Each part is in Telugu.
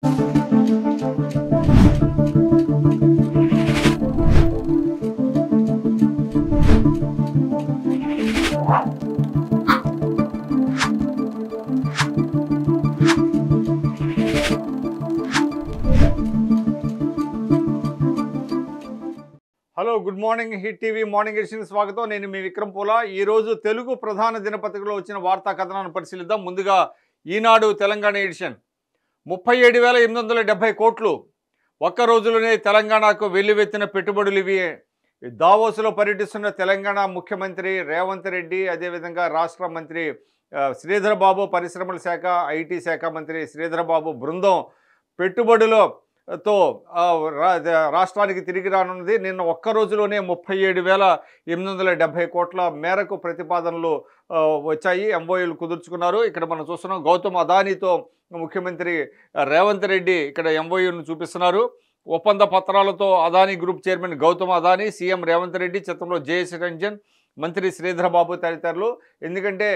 Hello, good morning. Hit TV morning edition స్వాగతం. నేను మీ విక్రమ్ పూల. ఈరోజు తెలుగు ప్రధాన దినపత్రికలో వచ్చిన వార్తా కథనాన్ని పరిశీలిద్దాం. ముందుగా ఈనాడు తెలంగాణ ఎడిషన్. 37,870 కోట్లు ఒక్క రోజులోనే తెలంగాణకు వెల్లువెత్తిన పెట్టుబడులు ఇవి. దావోస్లో పర్యటిస్తున్న తెలంగాణ ముఖ్యమంత్రి రేవంత్ రెడ్డి, అదేవిధంగా రాష్ట్ర మంత్రి శ్రీధర్ బాబు, పరిశ్రమల శాఖ ఐటీ శాఖ మంత్రి శ్రీధర్ బాబు బృందం పెట్టుబడులతో రాష్ట్రానికి తిరిగి రానున్నది. నిన్న ఒక్క రోజులోనే 37,870 కోట్ల మేరకు ప్రతిపాదనలు వచ్చాయి. ఎంఓయూలు కుదుర్చుకున్నారు. ఇక్కడ మనం చూస్తున్నాం, గౌతమ్ అదానీతో ముఖ్యమంత్రి రేవంత్ రెడ్డి ఇక్కడ ఎంఓయూను చూపిస్తున్నారు. ఒప్పంద పత్రాలతో Adani group chairman Gautam Adani, CM Revanth Reddy, చిత్రంలో జేఎస్ రంజన్, మంత్రి శ్రీధర్ బాబు తదితరులు. ఎందుకంటే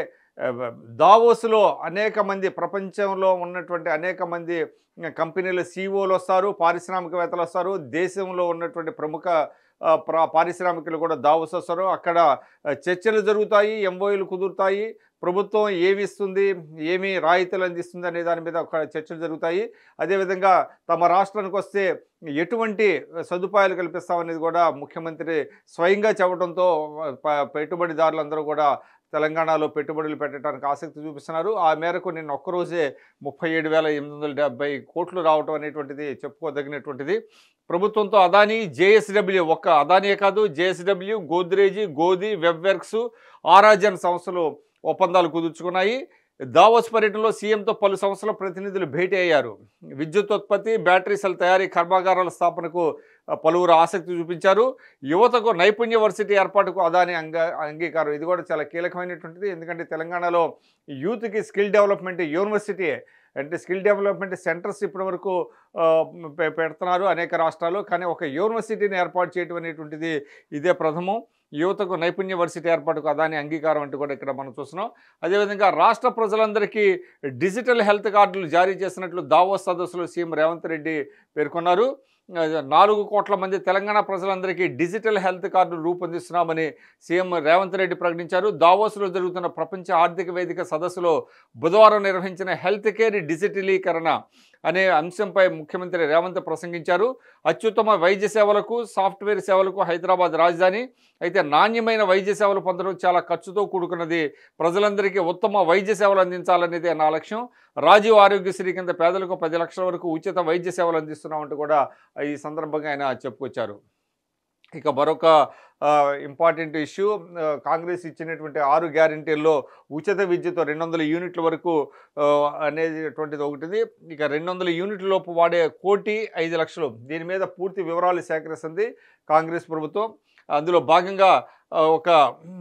దావోస్లో అనేక మంది, ప్రపంచంలో ఉన్నటువంటి అనేక మంది కంపెనీల సీఈఓలు వస్తారు, పారిశ్రామికవేత్తలు వస్తారు, దేశంలో ఉన్నటువంటి ప్రముఖ పారిశ్రామికులు కూడా దావోస్ వస్తారు. అక్కడ చర్చలు జరుగుతాయి, ఎంఓయూలు కుదురుతాయి. ప్రభుత్వం ఏమి ఇస్తుంది, ఏమి రాయితీలు అందిస్తుంది అనే దాని మీద ఒక చర్చలు జరుగుతాయి. అదేవిధంగా తమ రాష్ట్రానికి వస్తే ఎటువంటి సదుపాయాలు కల్పిస్తామనేది కూడా ముఖ్యమంత్రి స్వయంగా చెప్పడంతో పెట్టుబడిదారులందరూ కూడా తెలంగాణలో పెట్టుబడులు పెట్టడానికి ఆసక్తి చూపిస్తున్నారు. ఆ మేరకు నిన్న ఒక్కరోజే 37,870 కోట్లు రావటం అనేటువంటిది చెప్పుకోదగినటువంటిది. ప్రభుత్వంతో అదానీ, జేఎస్డబ్ల్యూ, ఒక్క అదానీ కాదు, జేఎస్డబ్ల్యూ, గోద్రేజీ, గోది, వెబ్వర్క్స్, ఆరాజన్ సంస్థలు ఒప్పందాలు కుదుర్చుకున్నాయి. దావోస్ పర్యటనలో సీఎంతో పలు సంస్థల ప్రతినిధులు భేటీ అయ్యారు. విద్యుత్ ఉత్పత్తి, బ్యాటరీ సెల్ తయారీ కర్మాగారాల స్థాపనకు పలువురు ఆసక్తి చూపించారు. యువతకు నైపుణ్య వర్సిటీ ఏర్పాటుకు అదానీ అంగీకారం. ఇది కూడా చాలా కీలకమైనటువంటిది. ఎందుకంటే తెలంగాణలో యూత్కి స్కిల్ డెవలప్మెంట్ యూనివర్సిటీ, అంటే స్కిల్ డెవలప్మెంట్ సెంటర్స్ ఇప్పటి వరకు పెడుతున్నారు అనేక రాష్ట్రాలు. కానీ ఒక యూనివర్సిటీని ఏర్పాటు చేయడం అనేటువంటిది ఇదే ప్రథమం. యువతకు నైపుణ్య వర్సిటీ ఏర్పాటుకు అదానీ అంగీకారం అంటూ కూడా ఇక్కడ మనం చూస్తున్నాం. అదేవిధంగా రాష్ట్ర ప్రజలందరికీ డిజిటల్ హెల్త్ కార్డులు జారీ చేసినట్లు దావోస్ సదస్సులో సీఎం రేవంత్ రెడ్డి పేర్కొన్నారు. 4 కోట్ల మంది తెలంగాణ ప్రజలందరికీ డిజిటల్ హెల్త్ కార్డులు రూపొందిస్తున్నామని సీఎం రేవంత్ రెడ్డి ప్రకటించారు. దావోస్లో జరుగుతున్న ప్రపంచ ఆర్థిక వేదిక సదస్సులో బుధవారం నిర్వహించిన హెల్త్ కేర్ డిజిటలీకరణ అనే అంశంపై ముఖ్యమంత్రి రేవంత్ ప్రసంగించారు. అత్యుత్తమ వైద్య సేవలకు, సాఫ్ట్వేర్ సేవలకు హైదరాబాద్ రాజధాని. అయితే నాణ్యమైన వైద్య సేవలు పొందడం చాలా ఖర్చుతో కూడుకున్నది. ప్రజలందరికీ ఉత్తమ వైద్య సేవలు అందించాలనేదే నా లక్ష్యం. రాజీవ్ ఆరోగ్యశ్రీ కింద పేదలకు 10 లక్షల వరకు ఉచిత వైద్య సేవలు అందిస్తున్నామంటూ కూడా ఈ సందర్భంగా ఆయన చెప్పుకొచ్చారు. ఇక మరొక ఇంపార్టెంట్ ఇష్యూ, కాంగ్రెస్ ఇచ్చినటువంటి 6 గ్యారెంటీల్లో ఉచిత విద్యుత్ 200 యూనిట్ల వరకు అనేటువంటిది ఒకటిది. ఇక 200 యూనిట్ల లోపు వాడే 1,05,00,000, దీని మీద పూర్తి వివరాలు సేకరిస్తుంది కాంగ్రెస్ ప్రభుత్వం. అందులో భాగంగా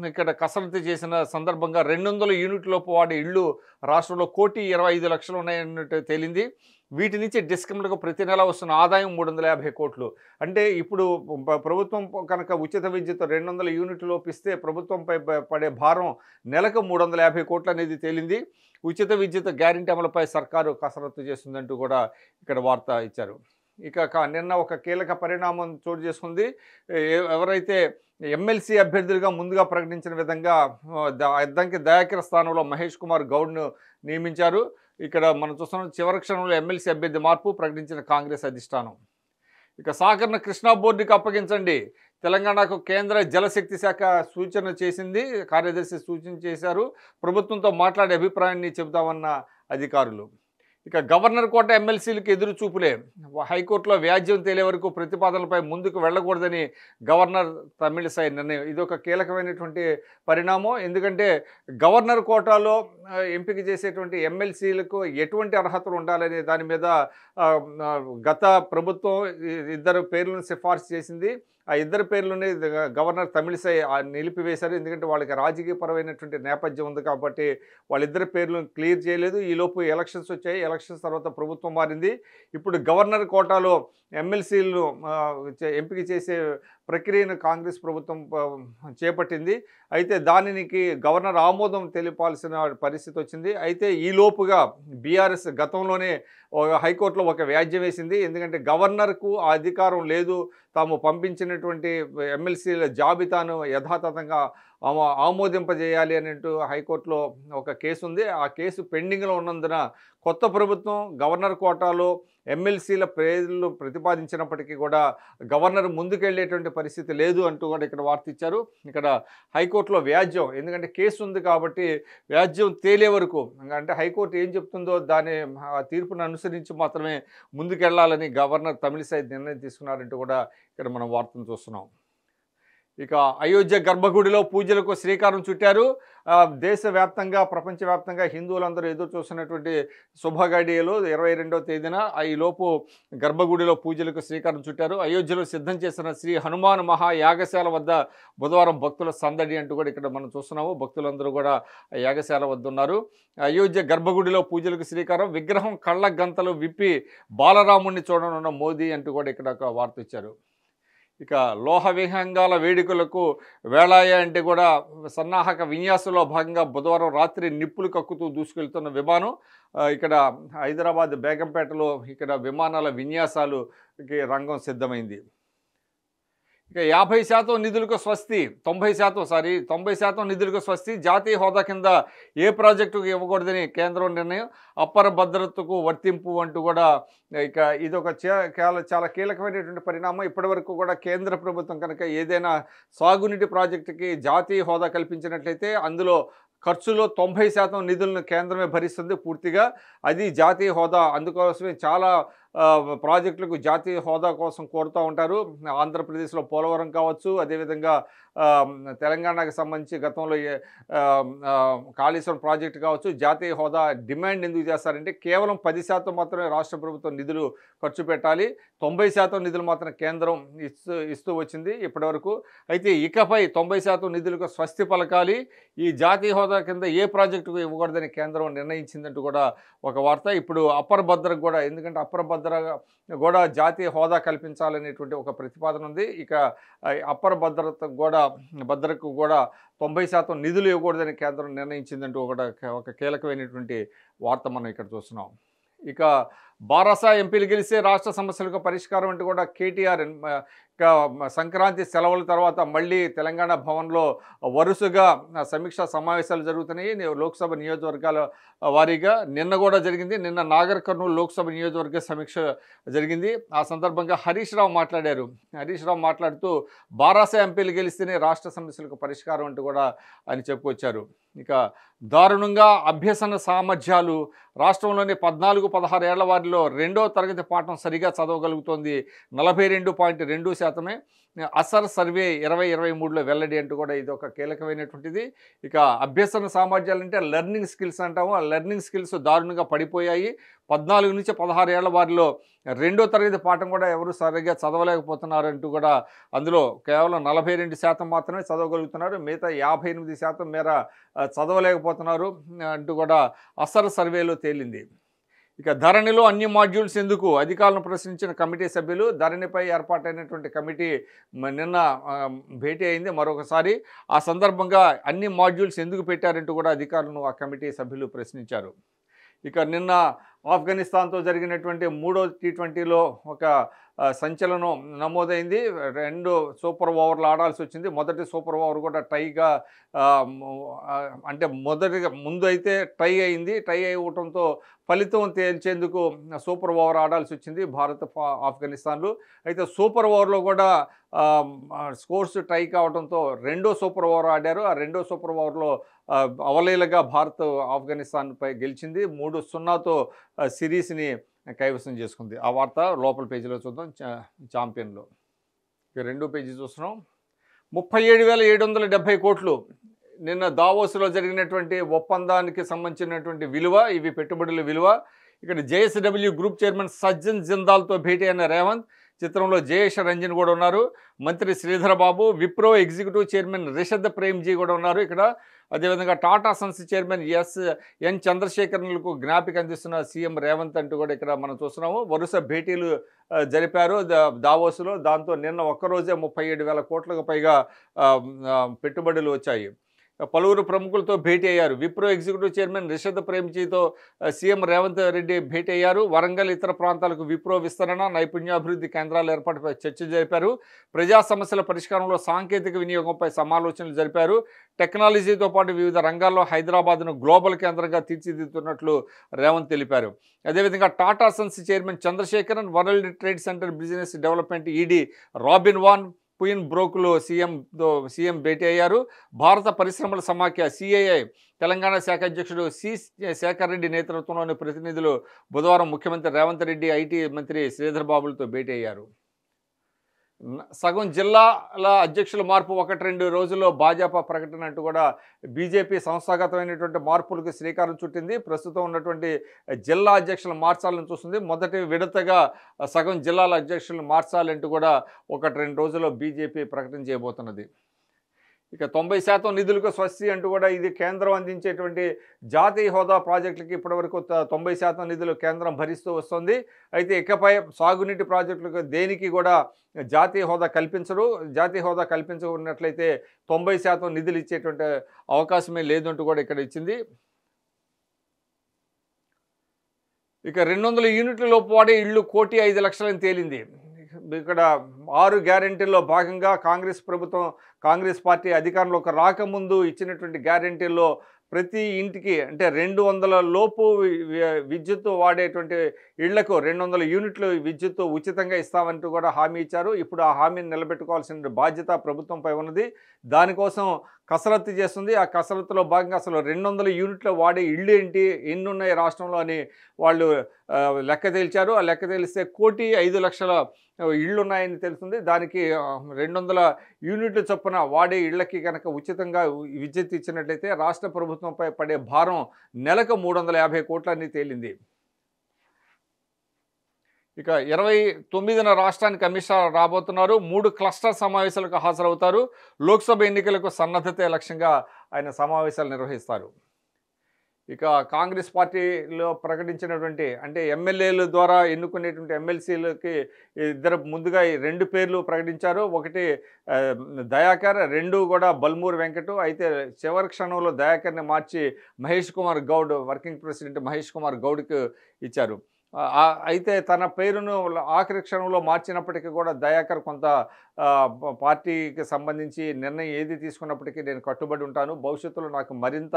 ఇక్కడ కసరత్తు చేసిన సందర్భంగా 200 యూనిట్ల లోపు వాడే ఇళ్ళు రాష్ట్రంలో 1,25,00,000 ఉన్నాయన్నట్టు తేలింది. వీటి నుంచి డిస్కమ్లకు ప్రతి నెల వస్తున్న ఆదాయం 350 కోట్లు. అంటే ఇప్పుడు ప్రభుత్వం కనుక ఉచిత విద్యుత్ 200 యూనిట్లు లోపిస్తే ప్రభుత్వంపై పడే భారం నెలకు 350 కోట్లు అనేది తేలింది. ఉచిత విద్యుత్ గ్యారెంటీ అమలుపై సర్కారు కసరత్తు చేస్తుందంటూ కూడా ఇక్కడ వార్త ఇచ్చారు. ఇక నిన్న ఒక కీలక పరిణామం చోటు చేసుకుంది. ఎవరైతే ఎమ్మెల్సీ అభ్యర్థులుగా ముందుగా ప్రకటించిన విధంగా అద్దంకి దయాకర్ స్థానంలో మహేష్ కుమార్ గౌడ్ను నియమించారు. ఇక్కడ మనం చూస్తున్నాం, చివరి క్షణంలో ఎమ్మెల్సీ అభ్యర్థి మార్పు ప్రకటించిన కాంగ్రెస్ అధిష్టానం. ఇక సాగర్ను కృష్ణా బోర్డుకి అప్పగించండి, తెలంగాణకు కేంద్ర జలశక్తి శాఖ సూచన చేసింది. కార్యదర్శి సూచన చేశారు. ప్రభుత్వంతో మాట్లాడే అభిప్రాయాన్ని చెబుతామన్న అధికారులు. ఇక గవర్నర్ కోట ఎమ్మెల్సీలకు ఎదురు చూపులే. హైకోర్టులో వ్యాజ్యం తేలే వరకు ప్రతిపాదనలపై ముందుకు వెళ్ళకూడదని గవర్నర్ తమిళిసై నిర్ణయం. ఇది ఒక కీలకమైనటువంటి పరిణామం. ఎందుకంటే గవర్నర్ కోటాలో ఎంపిక చేసేటువంటి ఎమ్మెల్సీలకు ఎటువంటి అర్హతలు ఉండాలనే దాని మీద గత ప్రభుత్వం 2 పేర్లను సిఫార్సు చేసింది. ఆ 2 పేర్లని గవర్నర్ తమిళిసై నిలిపివేశారు. ఎందుకంటే వాళ్ళకి రాజకీయపరమైనటువంటి నేపథ్యం ఉంది కాబట్టి వాళ్ళిద్దరి పేర్లను క్లియర్ చేయలేదు. ఈలోపు ఎలక్షన్స్ వచ్చాయి. ఎలక్షన్స్ తర్వాత ప్రభుత్వం మారింది. ఇప్పుడు గవర్నర్ కోటాలో ఎమ్మెల్సీలను ఎంపిక చేసే ప్రక్రియను కాంగ్రెస్ ప్రభుత్వం చేపట్టింది. అయితే దానికి గవర్నర్ ఆమోదం తెలిపాల్సిన పరిస్థితి వచ్చింది. అయితే ఈలోపుగా బీఆర్ఎస్ గతంలోనే హైకోర్టులో ఒక వ్యాజ్యం వేసింది. ఎందుకంటే గవర్నర్కు ఆ అధికారం లేదు, తాము పంపించినటువంటి ఎమ్మెల్సీల జాబితాను యథాతథంగా ఆమోదింపజేయాలి అని అంటూ హైకోర్టులో ఒక కేసు ఉంది. ఆ కేసు పెండింగ్లో ఉన్నందున కొత్త ప్రభుత్వం గవర్నర్ కోటాలో ఎమ్మెల్సీల పేర్లు ప్రతిపాదించినప్పటికీ కూడా గవర్నర్ ముందుకెళ్ళేటువంటి పరిస్థితి లేదు అంటూ కూడా ఇక్కడ వార్త ఇచ్చారు. ఇక్కడ హైకోర్టులో వ్యాజ్యం, ఎందుకంటే కేసు ఉంది కాబట్టి వ్యాజ్యం తేలే వరకు, అంటే హైకోర్టు ఏం చెప్తుందో దాని తీర్పును అనుసరించి మాత్రమే ముందుకెళ్లాలని గవర్నర్ తమిళిసై నిర్ణయం తీసుకున్నారంటూ కూడా ఇక్కడ మనం వార్తను చూస్తున్నాం. ఇక అయోధ్య గర్భగుడిలో పూజలకు శ్రీకారం చుట్టారు. దేశవ్యాప్తంగా ప్రపంచవ్యాప్తంగా హిందువులందరూ ఎదురు చూస్తున్నటువంటి శుభగడియలు 22వ తేదీన ఈలోపు గర్భగుడిలో పూజలకు శ్రీకారం చుట్టారు. అయోధ్యలో సిద్ధం చేసిన శ్రీ హనుమాన్ మహాయాగశాల వద్ద బుధవారం భక్తుల సందడి అంటూ కూడా ఇక్కడ మనం చూస్తున్నాము. భక్తులందరూ కూడా యాగశాల వద్ద ఉన్నారు. అయోధ్య గర్భగుడిలో పూజలకు శ్రీకారం, విగ్రహం కళ్ళ గంతలు విప్పి బాలరాముణ్ణి చూడనున్న మోదీ అంటూ కూడా ఇక్కడ ఒక వార్త ఇచ్చారు. ఇక లోహ విహంగాల వేడుకలకు వేళాయ అంటే కూడా సన్నాహక విన్యాసంలో భాగంగా బుధవారం రాత్రి నిప్పులు కక్కుతూ దూసుకెళ్తున్న విమానం ఇక్కడ హైదరాబాద్ బేగంపేటలో ఇక్కడ విమానాల విన్యాసాలకి రంగం సిద్ధమైంది. ఇక 50% నిధులకు స్వస్తి, 90% నిధులకు స్వస్తి, జాతీయ హోదా కింద ఏ ప్రాజెక్టుకు ఇవ్వకూడదని కేంద్రం నిర్ణయం, అప్పర భద్రతకు వర్తింపు అంటూ కూడా ఇక ఇదొక చాలా కీలకమైనటువంటి పరిణామం. ఇప్పటివరకు కూడా కేంద్ర ప్రభుత్వం కనుక ఏదైనా సాగునీటి ప్రాజెక్టుకి జాతీయ హోదా కల్పించినట్లయితే అందులో ఖర్చులో 90% నిధులను కేంద్రమే భరిస్తుంది పూర్తిగా. అది జాతీయ హోదా. అందుకోసమే చాలా ప్రాజెక్టులకు జాతీయ హోదా కోసం కోరుతూ ఉంటారు. ఆంధ్రప్రదేశ్లో పోలవరం కావచ్చు, అదేవిధంగా తెలంగాణకు సంబంధించి గతంలో కాళేశ్వరం ప్రాజెక్టు కావచ్చు. జాతీయ హోదా డిమాండ్ ఎందుకు చేస్తారంటే కేవలం 10% మాత్రమే రాష్ట్ర ప్రభుత్వం నిధులు ఖర్చు పెట్టాలి, 90% నిధులు మాత్రం కేంద్రం ఇస్తూ వచ్చింది ఇప్పటివరకు. అయితే ఇకపై 90% నిధులకు స్వస్తి పలకాలి, ఈ జాతీయ హోదా కింద ఏ ప్రాజెక్టుకు ఇవ్వకూడదని కేంద్రం నిర్ణయించిందంటూ కూడా ఒక వార్త. ఇప్పుడు అప్పర్ భద్రకు కూడా, ఎందుకంటే అప్పర్ భద్ర కూడా జాతీయ హోదా కల్పించాలనేటువంటి ఒక ప్రతిపాదన ఉంది. ఇక అప్పర్ భద్రకు కూడా 90% నిధులు ఇవ్వకూడదని కేంద్రం నిర్ణయించిందంటూ ఒక కీలకమైనటువంటి వార్త మనం ఇక్కడ చూస్తున్నాం. ఇక బారాసా ఎంపీలు గెలిస్తే రాష్ట్ర సమస్యలకు పరిష్కారం అంటూ కూడా కేటీఆర్ సంక్రాంతి సెలవుల తర్వాత మళ్ళీ తెలంగాణ భవన్లో వరుసగా సమీక్షా సమావేశాలు జరుగుతున్నాయి లోక్సభ నియోజకవర్గాల వారీగా. నిన్న కూడా జరిగింది. నిన్న నాగర్ కర్నూలు లోక్సభ నియోజకవర్గ సమీక్ష జరిగింది. ఆ సందర్భంగా హరీష్ రావు మాట్లాడారు. హరీష్ రావు మాట్లాడుతూ బారాసా ఎంపీలు గెలిస్తేనే రాష్ట్ర సమస్యలకు పరిష్కారం అంటూ కూడా ఆయన చెప్పుకొచ్చారు. ఇక దారుణంగా అభ్యసన సామర్థ్యాలు, రాష్ట్రంలోని 14-16 ఏళ్ల వారిలో 2వ తరగతి పాఠం సరిగా చదవగలుగుతోంది 42.2%. అసర్ సర్వే 2023లో వెల్లడి అంటూ కూడా ఇది ఒక కీలకమైనటువంటిది. ఇక అభ్యసన సామర్థ్యాలు అంటే లెర్నింగ్ స్కిల్స్ అంటాము. ఆ లెర్నింగ్ స్కిల్స్ దారుణంగా పడిపోయాయి. 14-16 ఏళ్ల వారిలో 2వ తరగతి పాఠం కూడా ఎవరు సరిగ్గా చదవలేకపోతున్నారంటూ కూడా, అందులో కేవలం 42% మాత్రమే చదవగలుగుతున్నారు, మిగతా 58% మేర చదవలేకపోతున్నారు అంటూ కూడా అసర్ సర్వేలో తేలింది. ఇక ధరణిలో అన్ని మాడ్యూల్స్ ఎందుకు, అధికారులను ప్రశ్నించిన కమిటీ సభ్యులు. ధరణిపై ఏర్పాటైనటువంటి కమిటీ నిన్న భేటీ అయింది మరొకసారి. ఆ సందర్భంగా అన్ని మాడ్యూల్స్ ఎందుకు పెట్టారంటూ కూడా అధికారులను ఆ కమిటీ సభ్యులు ప్రశ్నించారు. ఇక నిన్న ఆఫ్ఘనిస్తాన్తో జరిగినటువంటి 3వ టీ20లో ఒక సంచలనం నమోదైంది. 2 సూపర్ ఓవర్లు ఆడాల్సి వచ్చింది. మొదటి సూపర్ ఓవర్ కూడా టైగా, అంటే ముందు అయితే టై అయింది. టై అవ్వడంతో ఫలితం తేల్చేందుకు సూపర్ ఓవర్ ఆడాల్సి వచ్చింది భారత్ ఆఫ్ఘనిస్తాన్లు. అయితే సూపర్ ఓవర్లో కూడా స్కోర్స్ టై కావడంతో 2వ సూపర్ ఓవర్ ఆడారు. ఆ 2వ సూపర్ ఓవర్లో అవలీలగా భారత్ ఆఫ్ఘనిస్తాన్పై గెలిచింది. 3-0తో సిరీస్ని కైవసం చేసుకుంది. ఆ వార్త లోపల పేజీలో చూద్దాం. ఛాంపియన్లో ఇక 2వ పేజీ చూస్తున్నాం. 37,770 కోట్లు నిన్న దావోస్లో జరిగినటువంటి ఒప్పందానికి సంబంధించినటువంటి విలువ. ఇవి పెట్టుబడుల విలువ. ఇక్కడ జేఎస్డబ్ల్యూ గ్రూప్ చైర్మన్ సజ్జన్ జిందాల్తో భేటీ అయిన రేవంత్. చిత్రంలో జయేష్ రంజన్ కూడా ఉన్నారు. మంత్రి శ్రీధర్ బాబు, విప్రో ఎగ్జిక్యూటివ్ చైర్మన్ రిషద్ ప్రేమ్జీ కూడా ఉన్నారు ఇక్కడ. అదేవిధంగా టాటా సన్స్ చైర్మన్ ఎన్ చంద్రశేఖర్లకు జ్ఞాపిక అందిస్తున్న సీఎం రేవంత్ అంటూ కూడా ఇక్కడ మనం చూస్తున్నాము. వరుస భేటీలు జరిపారు దావోస్లో. దాంతో నిన్న ఒక్కరోజే 37,000 కోట్లకు పైగా పెట్టుబడులు వచ్చాయి. పలువురు ప్రముఖులతో భేటీ అయ్యారు. విప్రో ఎగ్జిక్యూటివ్ చైర్మన్ రిషద్ ప్రేమ్జీతో సీఎం రేవంత్ రెడ్డి భేటీ అయ్యారు. వరంగల్ ఇతర ప్రాంతాలకు విప్రో విస్తరణ, నైపుణ్యాభివృద్ధి కేంద్రాల ఏర్పాటుపై చర్చ జరిపారు. ప్రజా సమస్యల పరిష్కారంలో సాంకేతిక వినియోగంపై సమాలోచనలు జరిపారు. టెక్నాలజీతో పాటు వివిధ రంగాల్లో హైదరాబాద్ను గ్లోబల్ కేంద్రంగా తీర్చిదిద్దుతున్నట్లు రేవంత్ తెలిపారు. అదేవిధంగా Tata Sons chairman Chandrasekaran, world trade center business development ED Robin van పుయిన్ బ్రోక్లో సీఎం భేటీ అయ్యారు. భారత పరిశ్రమల సమాఖ్య సిఐఐ తెలంగాణ శాఖ అధ్యక్షుడు సి శేఖర్ రెడ్డి నేతృత్వంలోని ప్రతినిధులు బుధవారం ముఖ్యమంత్రి రేవంత్ రెడ్డి, ఐటీ మంత్రి శ్రీధర్ బాబులతో భేటీ అయ్యారు. సగం జిల్లాల అధ్యక్షుల మార్పు 1-2 రోజుల్లో భాజపా ప్రకటన అంటూ కూడా బీజేపీ సంస్థాగతమైనటువంటి మార్పులకు శ్రీకారం చుట్టింది. ప్రస్తుతం ఉన్నటువంటి జిల్లా అధ్యక్షులు మార్చాలని చూస్తుంది. మొదటి విడతగా సగం జిల్లాల అధ్యక్షులను మార్చాలంటూ కూడా 1-2 రోజుల్లో బీజేపీ ప్రకటన చేయబోతున్నది. ఇక 90% నిధులకు స్వస్తి అంటూ కూడా ఇది కేంద్రం అందించేటువంటి జాతీయ హోదా ప్రాజెక్టులకి ఇప్పటివరకు 90% నిధులు కేంద్రం భరిస్తూ వస్తుంది. అయితే ఇకపై సాగునీటి ప్రాజెక్టులకు దేనికి కూడా జాతీయ హోదా కల్పించరు. జాతీయ హోదా కల్పించుకున్నట్లయితే 90% నిధులు ఇచ్చేటువంటి అవకాశమే లేదంటూ కూడా ఇక్కడ ఇచ్చింది. ఇక 200 యూనిట్ల లోపు వాడే ఇళ్ళు 1,05,00,000 తేలింది. ఇక్కడ 6 గ్యారెంటీల్లో భాగంగా కాంగ్రెస్ పార్టీ అధికారంలోకి రాకముందు ఇచ్చినటువంటి గ్యారెంటీల్లో ప్రతి ఇంటికి అంటే 200 లోపు విద్యుత్తు వాడేటువంటి ఇళ్లకు 200 యూనిట్లు విద్యుత్తు ఉచితంగా ఇస్తామంటూ కూడా హామీ ఇచ్చారు. ఇప్పుడు ఆ హామీని నిలబెట్టుకోవాల్సిన బాధ్యత ప్రభుత్వంపై ఉన్నది. దానికోసం కసరత్తు చేస్తుంది. ఆ కసరత్తులో భాగంగా అసలు 200 యూనిట్లు వాడే ఇళ్ళు ఎన్ని ఉన్నాయి రాష్ట్రంలో అని వాళ్ళు లెక్క తేల్చారు. ఆ లెక్క తేలిస్తే 1,05,00,000 ఇళ్ళు ఉన్నాయని తెలుస్తుంది. దానికి 200 యూనిట్ల చొప్పున వాడే ఇళ్లకి కనుక ఉచితంగా విద్యుత్ ఇచ్చినట్లయితే రాష్ట్ర ప్రభుత్వంపై పడే భారం నెలకు 350 కోట్లని తేలింది. ఇక 29న రాష్ట్రానికి అమిత్ షా రాబోతున్నారు. 3 క్లస్టర్ సమావేశాలకు హాజరవుతారు. లోక్సభ ఎన్నికలకు సన్నద్ధతే లక్ష్యంగా ఆయన సమావేశాలు నిర్వహిస్తారు. ఇక కాంగ్రెస్ పార్టీలో ప్రకటించినటువంటి అంటే ఎమ్మెల్యేల ద్వారా ఎన్నుకునేటువంటి ఎమ్మెల్సీలకి ముందుగా 2 పేర్లు ప్రకటించారు. ఒకటి దయాకర్, 2 కూడా బల్మూరు వెంకటు. అయితే చివరి క్షణంలో దయాకర్ని మార్చి మహేష్ కుమార్ గౌడ్, వర్కింగ్ ప్రెసిడెంట్ మహేష్ కుమార్ గౌడ్కి ఇచ్చారు. అయితే తన పేరును ఆఖరి క్షణంలో మార్చినప్పటికీ కూడా దయాకర్ కొంత పార్టీకి సంబంధించి నిర్ణయం ఏది తీసుకున్నప్పటికీ నేను కట్టుబడి ఉంటాను, భవిష్యత్తులో నాకు మరింత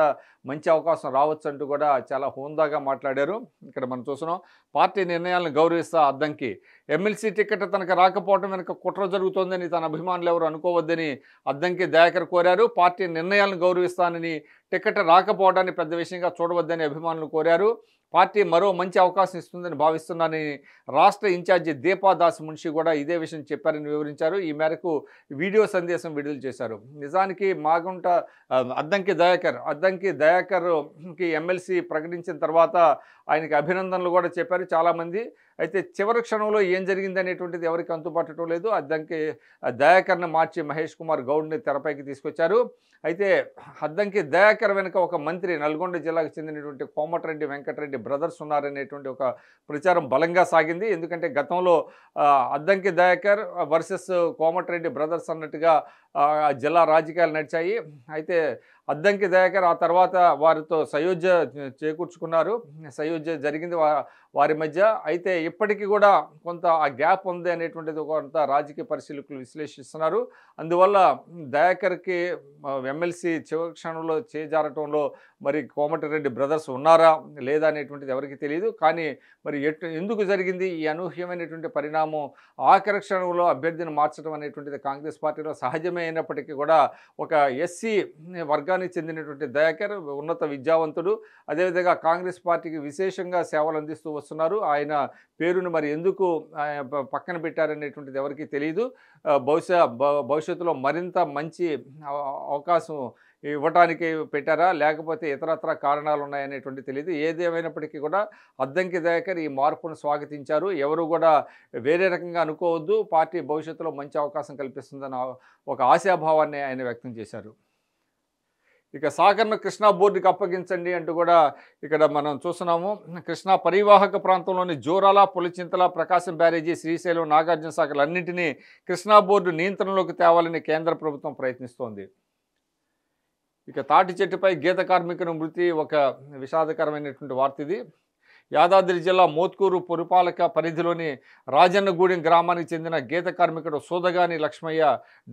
మంచి అవకాశం రావచ్చు అంటూ కూడా చాలా హోందాగా మాట్లాడారు. ఇక్కడ మనం చూస్తున్నాం. పార్టీ నిర్ణయాలను గౌరవిస్తా అద్దంకి. ఎమ్మెల్సీ టికెట్ తనకు రాకపోవడం వెనుక కుట్ర జరుగుతోందని తన అభిమానులు ఎవరు అనుకోవద్దని అద్దంకి దయాకర్ కోరారు. పార్టీ నిర్ణయాలను గౌరవిస్తానని టికెట్ రాకపోవడాన్ని పెద్ద విషయంగా చూడవద్దని అభిమానులు కోరారు. పార్టీ మరో మంచి అవకాశం ఇస్తుందని భావిస్తున్నానని రాష్ట్ర ఇన్ఛార్జి దీపా దాస్ మున్షి కూడా ఇదే విషయం చెప్పారని వివరించారు. ఈ మేరకు వీడియో సందేశం విడుదల చేశారు. నిజానికి మాగుంట అద్దంకి దయాకర్కి ఎమ్మెల్సీ ప్రకటించిన తర్వాత ఆయనకి అభినందనలు కూడా చెప్పారు చాలామంది. అయితే చివరి క్షణంలో ఏం జరిగింది అనేటువంటిది ఎవరికి అంతుపట్టడం లేదు. అద్దంకి దయాకర్ని మార్చి మహేష్ కుమార్ గౌడ్ని తెరపైకి తీసుకొచ్చారు. అయితే అద్దంకి దయాకర్ వెనుక ఒక మంత్రి, నల్గొండ జిల్లాకు చెందినటువంటి కోమటిరెడ్డి వెంకటరెడ్డి బ్రదర్స్ ఉన్నారనేటువంటి ఒక ప్రచారం బలంగా సాగింది. ఎందుకంటే గతంలో అద్దంకి దయాకర్ వర్సెస్ కోమటిరెడ్డి బ్రదర్స్ అన్నట్టుగా జిల్లా రాజకీయాలు నడిచాయి. అయితే అద్దంకి దయాకర్ ఆ తర్వాత వారితో సయోధ్య చేకూర్చుకున్నారు. సయోధ్య జరిగింది వారి మధ్య. అయితే ఇప్పటికీ కూడా కొంత ఆ గ్యాప్ ఉంది అనేటువంటిది కొంత రాజకీయ పరిశీలకులు విశ్లేషిస్తున్నారు. అందువల్ల దయాకర్కి ఎమ్మెల్సీ చివరి క్షణంలో చేజారటంలో మరి కోమటిరెడ్డి బ్రదర్స్ ఉన్నారా లేదా అనేటువంటిది ఎవరికి తెలియదు. కానీ మరి ఎందుకు జరిగింది ఈ అనూహ్యమైనటువంటి పరిణామం? ఆఖరి క్షణంలో అభ్యర్థిని మార్చడం అనేటువంటిది కాంగ్రెస్ పార్టీలో సహజమే అయినప్పటికీ కూడా ఒక ఎస్సీ వర్గానికి చెందినటువంటి దయాకర్ ఉన్నత విద్యావంతుడు. అదేవిధంగా కాంగ్రెస్ పార్టీకి విశేషంగా సేవలు అందిస్తూ వస్తున్నారు. ఆయన పేరును మరి ఎందుకు పక్కన పెట్టారనేటువంటిది ఎవరికి తెలియదు. భవిష్యత్తులో మరింత మంచి అవకాశం ఇవ్వటానికి పెట్టారా లేకపోతే ఇతరత్ర కారణాలు ఉన్నాయనేటువంటి తెలియదు. ఏదేమైనప్పటికీ కూడా అద్దంకి దయాకర్ ఈ మార్పును స్వాగతించారు. ఎవరు కూడా వేరే రకంగా అనుకోవద్దు, పార్టీ భవిష్యత్తులో మంచి అవకాశం కల్పిస్తుందన్న ఒక ఆశాభావాన్ని ఆయన వ్యక్తం చేశారు. ఇక సాగర్ను కృష్ణా బోర్డుకి అప్పగించండి అంటూ కూడా ఇక్కడ మనం చూస్తున్నాము. కృష్ణా పరివాహక ప్రాంతంలోని జోరాల, పులిచింతల, ప్రకాశం బ్యారేజీ, శ్రీశైలం, నాగార్జున సాగర్లు అన్నింటినీ కృష్ణా బోర్డు నియంత్రణలోకి తేవాలని కేంద్ర ప్రభుత్వం ప్రయత్నిస్తోంది. ఇక తాటి చెట్టుపై గీత కార్మికుని మృతి ఒక విషాదకరమైనటువంటి వార్త ఇది. యాదాద్రి జిల్లా మోత్కూరు పురపాలక పరిధిలోని రాజన్నగూడెం గ్రామానికి చెందిన గీత కార్మికుడు సూదగాని లక్ష్మయ్య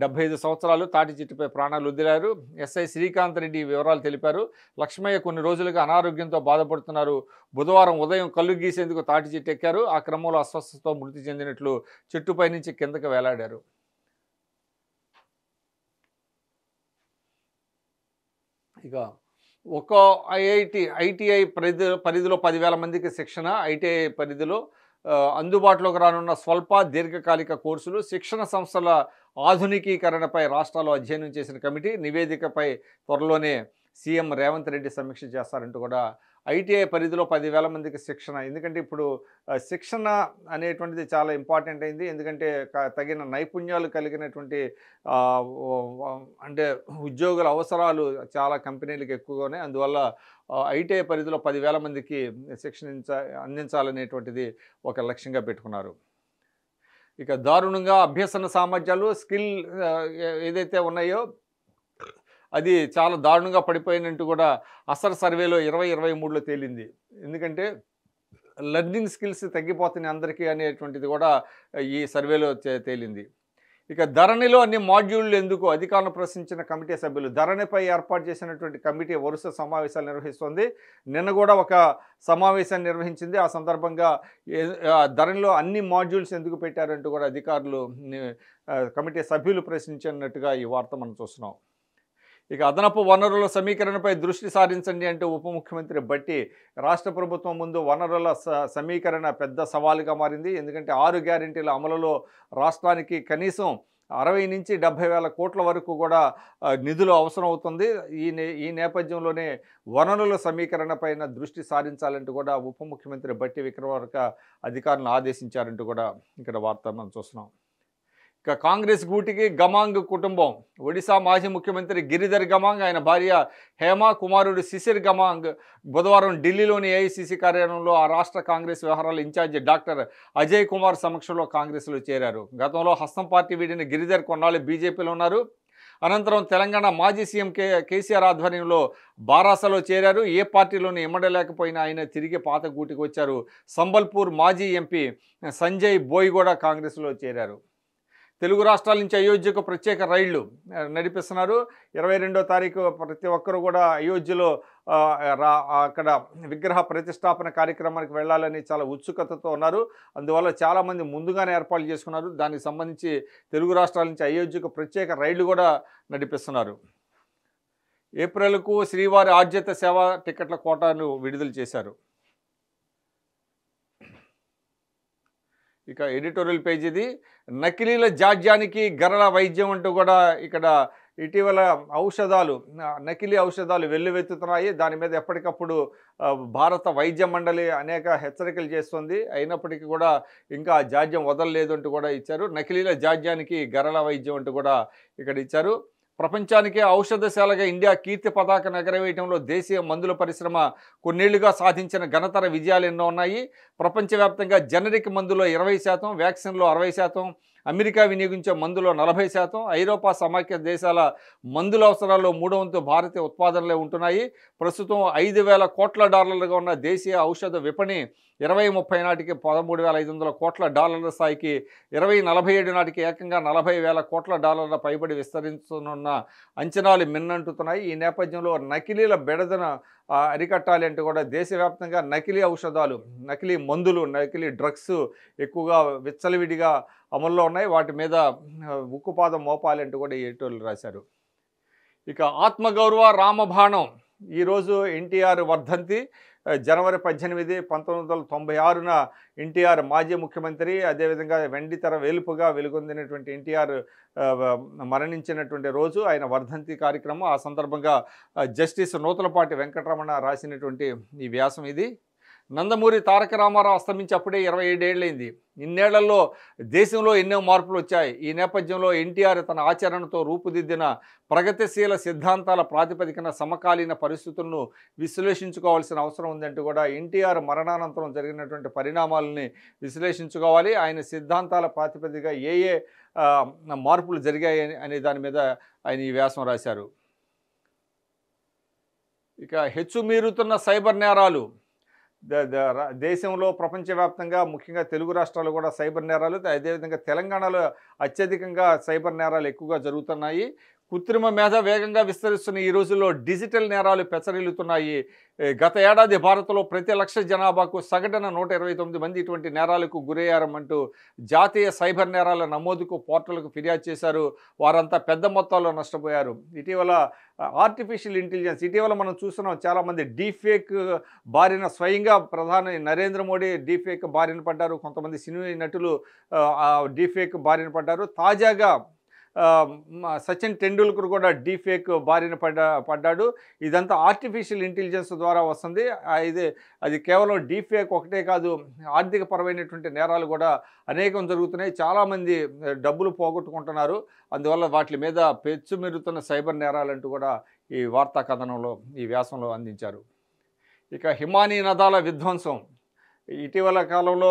75 సంవత్సరాలు తాటి చెట్టుపై ప్రాణాలు వదిలారు. ఎస్ఐ శ్రీకాంత్ రెడ్డి వివరాలు తెలిపారు. లక్ష్మయ్య కొన్ని రోజులుగా అనారోగ్యంతో బాధపడుతున్నారు. బుధవారం ఉదయం కళ్ళు గీసేందుకు తాటి చెట్టు ఎక్కారు. ఆ క్రమంలో అస్వస్థతతో మృతి చెందినట్లు చెట్టుపై నుంచి కిందకు వేలాడారు. ఇక ఒక ఐటీఐ పరిధిలో 10,000 మందికి శిక్షణ. ఐటీఐ పరిధిలో అందుబాటులోకి రానున్న స్వల్ప దీర్ఘకాలిక కోర్సులు, శిక్షణ సంస్థల ఆధునికీకరణపై రాష్ట్రాల్లో అధ్యయనం చేసిన కమిటీ నివేదికపై త్వరలోనే సీఎం రేవంత్ రెడ్డి సమీక్ష చేస్తారంటూ కూడా ఐటీఐ పరిధిలో 10,000 మందికి శిక్షణ. ఎందుకంటే ఇప్పుడు శిక్షణ అనేటువంటిది చాలా ఇంపార్టెంట్ అయింది. ఎందుకంటే తగిన నైపుణ్యాలు కలిగినటువంటి అంటే ఉద్యోగుల అవసరాలు చాలా కంపెనీలకు ఎక్కువగా ఉన్నాయి. అందువల్ల ఐటీఐ పరిధిలో 10,000 మందికి శిక్షణ అందించాలనేటువంటిది ఒక లక్ష్యంగా పెట్టుకున్నారు. ఇక దారుణంగా అభ్యసన సామర్థ్యాలు స్కిల్ ఏదైతే ఉన్నాయో అది చాలా దారుణంగా పడిపోయినట్టు కూడా అసలు సర్వేలో 2023లో తేలింది. ఎందుకంటే లెర్నింగ్ స్కిల్స్ తగ్గిపోతున్నాయి అందరికీ అనేటువంటిది కూడా ఈ సర్వేలో తేలింది. ఇక ధరణిలో అన్ని మాడ్యూళ్ళు ఎందుకు అధికారులను ప్రశ్నించిన కమిటీ సభ్యులు. ధరణిపై ఏర్పాటు చేసినటువంటి కమిటీ వరుస సమావేశాలు నిర్వహిస్తోంది. నిన్న కూడా ఒక సమావేశాన్ని నిర్వహించింది. ఆ సందర్భంగా ధరణిలో అన్ని మాడ్యూల్స్ ఎందుకు పెట్టారంటూ కూడా అధికారులు కమిటీ సభ్యులు ప్రశ్నించినట్టుగా ఈ వార్త మనం చూస్తున్నాం. ఇక అదనపు వనరుల సమీకరణపై దృష్టి సారించండి అంటూ ఉప ముఖ్యమంత్రి బట్టి రాష్ట్ర ప్రభుత్వం ముందు వనరుల సమీకరణ పెద్ద సవాలుగా మారింది. ఎందుకంటే 6 గ్యారెంటీల అమలులో రాష్ట్రానికి కనీసం 60 నుంచి 70 వేల కోట్ల వరకు కూడా నిధులు అవసరం అవుతుంది. ఈ నేపథ్యంలోనే వనరుల సమీకరణ పైన దృష్టి సారించాలంటూ కూడా ఉప ముఖ్యమంత్రి బట్టి విక్రమార్క అధికారులను ఆదేశించారంటూ కూడా ఇక్కడ వార్త మనం చూస్తున్నాం. ఇక కాంగ్రెస్ గూటికి గమాంగ్ కుటుంబం. ఒడిశా మాజీ ముఖ్యమంత్రి గిరిధర్ గమాంగ్, ఆయన భార్య హేమ, కుమారుడు శిశిర్ గమాంగ్ బుధవారం ఢిల్లీలోని ఏఐసిసి కార్యాలయంలో ఆ రాష్ట్ర కాంగ్రెస్ వ్యవహారాల ఇన్ఛార్జి డాక్టర్ అజయ్ కుమార్ సమక్షంలో కాంగ్రెస్లో చేరారు. గతంలో హస్తం పార్టీ వీడిన గిరిధర్ కొన్నాళ్ళు బీజేపీలో ఉన్నారు. అనంతరం తెలంగాణ మాజీ సీఎం కేసీఆర్ ఆధ్వర్యంలో బారాసలో చేరారు. ఏ పార్టీలోనూ ఇమ్మడలేకపోయినా ఆయన తిరిగి పాత గూటికి వచ్చారు. సంబల్పూర్ మాజీ ఎంపీ సంజయ్ బోయ్ కూడా కాంగ్రెస్లో చేరారు. తెలుగు రాష్ట్రాల నుంచి అయోధ్యకు ప్రత్యేక రైళ్లు నడిపిస్తున్నారు. 22వ తారీఖు ప్రతి ఒక్కరూ కూడా అయోధ్యలో అక్కడ విగ్రహ ప్రతిష్టాపన కార్యక్రమానికి వెళ్ళాలని చాలా ఉత్సుకతతో ఉన్నారు. అందువల్ల చాలామంది ముందుగానే ఏర్పాట్లు చేసుకున్నారు. దానికి సంబంధించి తెలుగు రాష్ట్రాల నుంచి అయోధ్యకు ప్రత్యేక రైళ్లు కూడా నడిపిస్తున్నారు. ఏప్రిల్కు శ్రీవారి ఆర్జిత సేవ టికెట్ల కోటాను విడుదల చేశారు. ఇక ఎడిటోరియల్ పేజ్ ఇది. నకిలీల జాడ్యానికి గరళ వైద్యం అంటూ కూడా ఇక్కడ ఇటీవల నకిలీ ఔషధాలు వెల్లువెత్తుతున్నాయి. దాని మీద ఎప్పటికప్పుడు భారత వైద్య మండలి అనేక హెచ్చరికలు చేస్తుంది. అయినప్పటికీ కూడా ఇంకా జాడ్యం వదలలేదు అంటూ కూడా ఇచ్చారు. నకిలీల జాడ్యానికి గరళ వైద్యం అంటూ కూడా ఇక్కడ ఇచ్చారు. ప్రపంచానికే ఔషధశాలగా ఇండియా కీర్తి పతాక ఎగరవేయడంలో దేశీయ మందుల పరిశ్రమ కొన్నేళ్లుగా సాధించిన ఘనతర విజయాలు ఎన్నో ఉన్నాయి. ప్రపంచవ్యాప్తంగా జనరిక్ మందులో 20%, వ్యాక్సిన్లో 60%, అమెరికా వినియోగించే మందులో 40%, ఐరోపా సమాఖ్య దేశాల మందుల అవసరాల్లో 3/3 భారతీయ ఉత్పాదనలే ఉంటున్నాయి. ప్రస్తుతం $5,000 కోట్ల ఉన్న దేశీయ ఔషధ విపణి 2030 నాటికి $13,500 కోట్ల స్థాయికి, 2047 నాటికి ఏకంగా $40,000 కోట్ల పైబడి విస్తరించనున్న అంచనాలు మిన్నంటుతున్నాయి. ఈ నేపథ్యంలో నకిలీల బెడదన అరికట్టాలి అంటే కూడా దేశవ్యాప్తంగా నకిలీ ఔషధాలు, నకిలీ మందులు, నకిలీ డ్రగ్స్ ఎక్కువగా విచ్చలవిడిగా అమల్లో ఉన్నాయి. వాటి మీద ఉక్కుపాదం మోపాలి అంటూ కూడా ఎడిటోర్లు రాశారు. ఇక ఆత్మగౌరవ రామబాణం. ఈరోజు ఎన్టీఆర్ వర్ధంతి. జనవరి 18, 1996న ఎన్టీఆర్ మాజీ ముఖ్యమంత్రి, అదేవిధంగా వెండితెర వేలుపుగా వెలుగొందినటువంటి ఎన్టీఆర్ మరణించినటువంటి రోజు, ఆయన వర్ధంతి కార్యక్రమం. ఆ సందర్భంగా జస్టిస్ నూతలపాటి వెంకటరమణ రాసినటువంటి ఈ వ్యాసం ఇది. నందమూరి తారక రామారావు అస్తమించి అప్పుడే 27 ఏళ్ళైంది. ఇన్నేళ్లలో దేశంలో ఎన్నో మార్పులు వచ్చాయి. ఈ నేపథ్యంలో ఎన్టీఆర్ తన ఆచరణతో రూపుదిద్దిన ప్రగతిశీల సిద్ధాంతాల ప్రాతిపదికన సమకాలీన పరిస్థితులను విశ్లేషించుకోవాల్సిన అవసరం ఉందంటూ కూడా ఎన్టీఆర్ మరణానంతరం జరిగినటువంటి పరిణామాలని విశ్లేషించుకోవాలి. ఆయన సిద్ధాంతాల ప్రాతిపదికగా ఏ మార్పులు జరిగాయి అనే దాని మీద ఆయన ఈ వ్యాసం రాశారు. ఇక హెచ్చుమీరుతున్న సైబర్ నేరాలు దేశంలో ప్రపంచవ్యాప్తంగా ముఖ్యంగా తెలుగు రాష్ట్రాల్లో కూడా సైబర్ నేరాలు, అదేవిధంగా తెలంగాణలో అత్యధికంగా సైబర్ నేరాలు ఎక్కువగా జరుగుతున్నాయి. కృత్రిమ మేధ వేగంగా విస్తరిస్తున్న ఈ రోజుల్లో డిజిటల్ నేరాలు పెచ్చరిల్లుతున్నాయి. గత ఏడాది భారత్లో ప్రతి లక్ష జనాభాకు సగటున 129 మంది ఇటువంటి నేరాలకు గురయ్యారంటూ జాతీయ సైబర్ నేరాల నమోదుకు పోర్టల్కు ఫిర్యాదు చేశారు. వారంతా పెద్ద మొత్తాల్లో నష్టపోయారు. ఇటీవల ఆర్టిఫిషియల్ ఇంటెలిజెన్స్ ఇటీవల మనం చూస్తున్నాం, చాలామంది డీఫేక్ బారిన స్వయంగా ప్రధాని నరేంద్ర మోడీ డీఫేక్ బారిన పడ్డారు. కొంతమంది సినీ నటులు డీఫేక్ బారిన పడ్డారు. తాజాగా సచిన్ టెండూల్కర్ కూడా డీఫేక్ బారిన పడ్డాడు. ఇదంతా ఆర్టిఫిషియల్ ఇంటెలిజెన్స్ ద్వారా వస్తుంది. అది కేవలం డీఫేక్ ఒకటే కాదు, ఆర్థిక పరమైనటువంటి నేరాలు కూడా అనేకం జరుగుతున్నాయి. చాలామంది డబ్బులు పోగొట్టుకుంటున్నారు. అందువల్ల వాటి మీద పెచ్చుమెరుతున్న సైబర్ నేరాలంటూ కూడా ఈ వార్తా కథనంలో ఈ వ్యాసంలో అందించారు. ఇక హిమానీ నదాల విధ్వంసం. ఇటీవల కాలంలో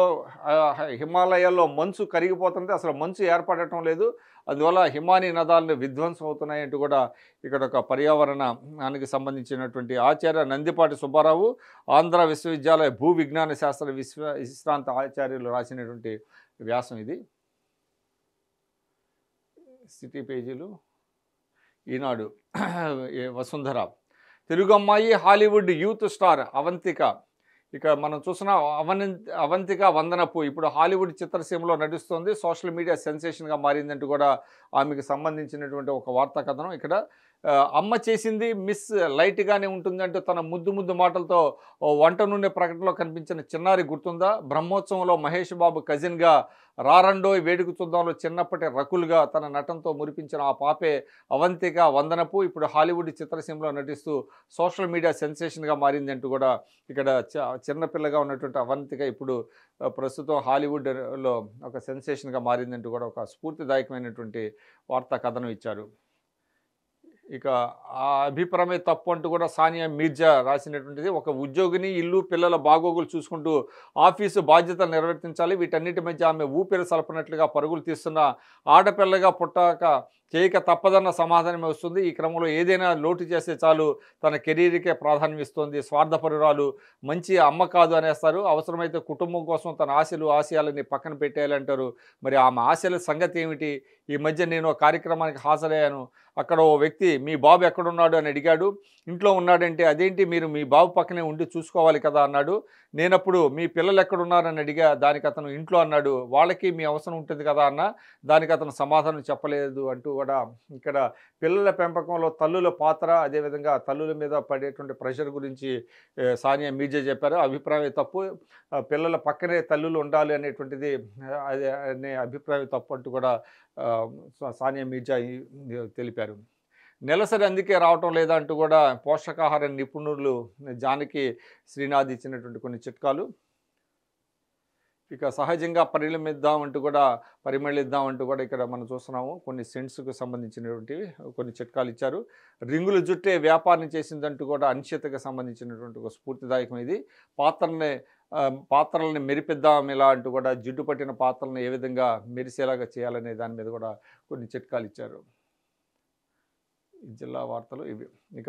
హిమాలయాల్లో మంచు కరిగిపోతుంది, అసలు మంచు ఏర్పడటం లేదు. అందువల్ల హిమానీ నదాలను విధ్వంసం అవుతున్నాయంటూ కూడా ఇక్కడ ఒక పర్యావరణానికి సంబంధించినటువంటి ఆచార్య నందిపాటి సుబ్బారావు ఆంధ్ర విశ్వవిద్యాలయ భూ విజ్ఞాన శాస్త్ర విశ్రాంత ఆచార్యులు రాసినటువంటి వ్యాసం ఇది. సిటీ పేజీలు ఈనాడు. వసుంధర. తెలుగు అమ్మాయి హాలీవుడ్ యూత్ స్టార్ అవంతిక. ఇక మనం చూసిన అవంతిక వందనపు ఇప్పుడు హాలీవుడ్ చిత్రసీమలో నడుస్తుంది. సోషల్ మీడియా సెన్సేషన్గా మారిందంటూ కూడా ఆమెకు సంబంధించినటువంటి ఒక వార్తా కథనం. ఇక్కడ అమ్మ చేసింది మిస్ లైట్గానే ఉంటుందంటూ తన ముద్దు మాటలతో వంట నూనె ప్రకటనలో కనిపించిన చిన్నారి గుర్తుందా? బ్రహ్మోత్సవంలో మహేష్ బాబు కజిన్గా, రారండోయ్ వేడుక చూద్దాంలో చిన్నప్పటి రకులుగా తన నటనతో మురిపించిన ఆ పాపే అవంతిక వందనపు ఇప్పుడు హాలీవుడ్ చిత్రసీమలో నటిస్తూ సోషల్ మీడియా సెన్సేషన్గా మారింది అంటూ కూడా ఇక్కడ చిన్నపిల్లగా ఉన్నటువంటి అవంతిక ఇప్పుడు ప్రస్తుతం హాలీవుడ్లో ఒక సెన్సేషన్గా మారిందంటూ కూడా ఒక స్ఫూర్తిదాయకమైనటువంటి వార్తా కథనం ఇచ్చారు. ఇక ఆ అభిప్రాయమే తప్పు అంటూ కూడా సానియా మీర్జా రాసినటువంటిది. ఒక ఉద్యోగిని ఇల్లు పిల్లల బాగోగులు చూసుకుంటూ ఆఫీసు బాధ్యతలు నిర్వర్తించాలి. వీటన్నిటి మధ్య ఆమె ఊపిరి సలపనట్లుగా పరుగులు తీస్తున్న ఆడపిల్లగా పుట్టాక చేయక తప్పదన్న సమాధానమే వస్తుంది. ఈ క్రమంలో ఏదైనా లోటు చేస్తే చాలు తన కెరీర్కే ప్రాధాన్యం ఇస్తుంది. స్వార్థపరురాలు, మంచి అమ్మ కాదు అనేస్తారు. అవసరమైతే కుటుంబం కోసం తన ఆశయాలని పక్కన పెట్టేయాలంటారు. మరి ఆమె ఆశల సంగతి ఏమిటి? ఈ మధ్య నేను కార్యక్రమానికి హాజరయ్యాను. అక్కడ ఓ వ్యక్తి మీ బాబు ఎక్కడున్నాడు అని అడిగాడు. ఇంట్లో ఉన్నాడంటే అదేంటి మీరు మీ బాబు పక్కనే ఉండి చూసుకోవాలి కదా అన్నాడు. నేనప్పుడు మీ పిల్లలు ఎక్కడున్నారని అడిగా. దానికి అతను ఇంట్లో అన్నాడు. వాళ్ళకి మీ అవసరం ఉంటుంది కదా అన్న. దానికి అతను సమాధానం చెప్పలేదు అంటూ కూడా ఇక్కడ పిల్లల పెంపకంలో తల్లుల పాత్ర, అదేవిధంగా తల్లుల మీద పడేటువంటి ప్రెషర్ గురించి సానియా మీర్జా చెప్పారు. అభిప్రాయం తప్పు, పిల్లల పక్కనే తల్లులు ఉండాలి అనేటువంటిది అనే అభిప్రాయం తప్పు అంటూ కూడా సానియా మీర్జా తెలిపారు. నెలసరి అందుకే రావటం లేదా అంటూ కూడా పోషకాహార నిపుణులు జానకి శ్రీనాథ్ ఇచ్చినటువంటి కొన్ని చిట్కాలు. ఇక సహజంగా పరిమళిద్దామంటూ కూడా ఇక్కడ మనం చూస్తున్నాము. కొన్ని సెంట్స్కు సంబంధించినటువంటివి కొన్ని చిట్కాలు ఇచ్చారు. రింగుల జుట్టే వ్యాపారం చేసిందంటూ కూడా అనిశ్చితకు సంబంధించినటువంటి ఒక స్ఫూర్తిదాయకం ఇది. పాత్రలని మెరిపిద్దాం ఇలా అంటూ కూడా జిడ్డు పట్టిన పాత్రలను ఏ విధంగా మెరిసేలాగా చేయాలనే దాని మీద కూడా కొన్ని చిట్కాలు ఇచ్చారు. జిల్లా వార్తలు ఇవి. ఇక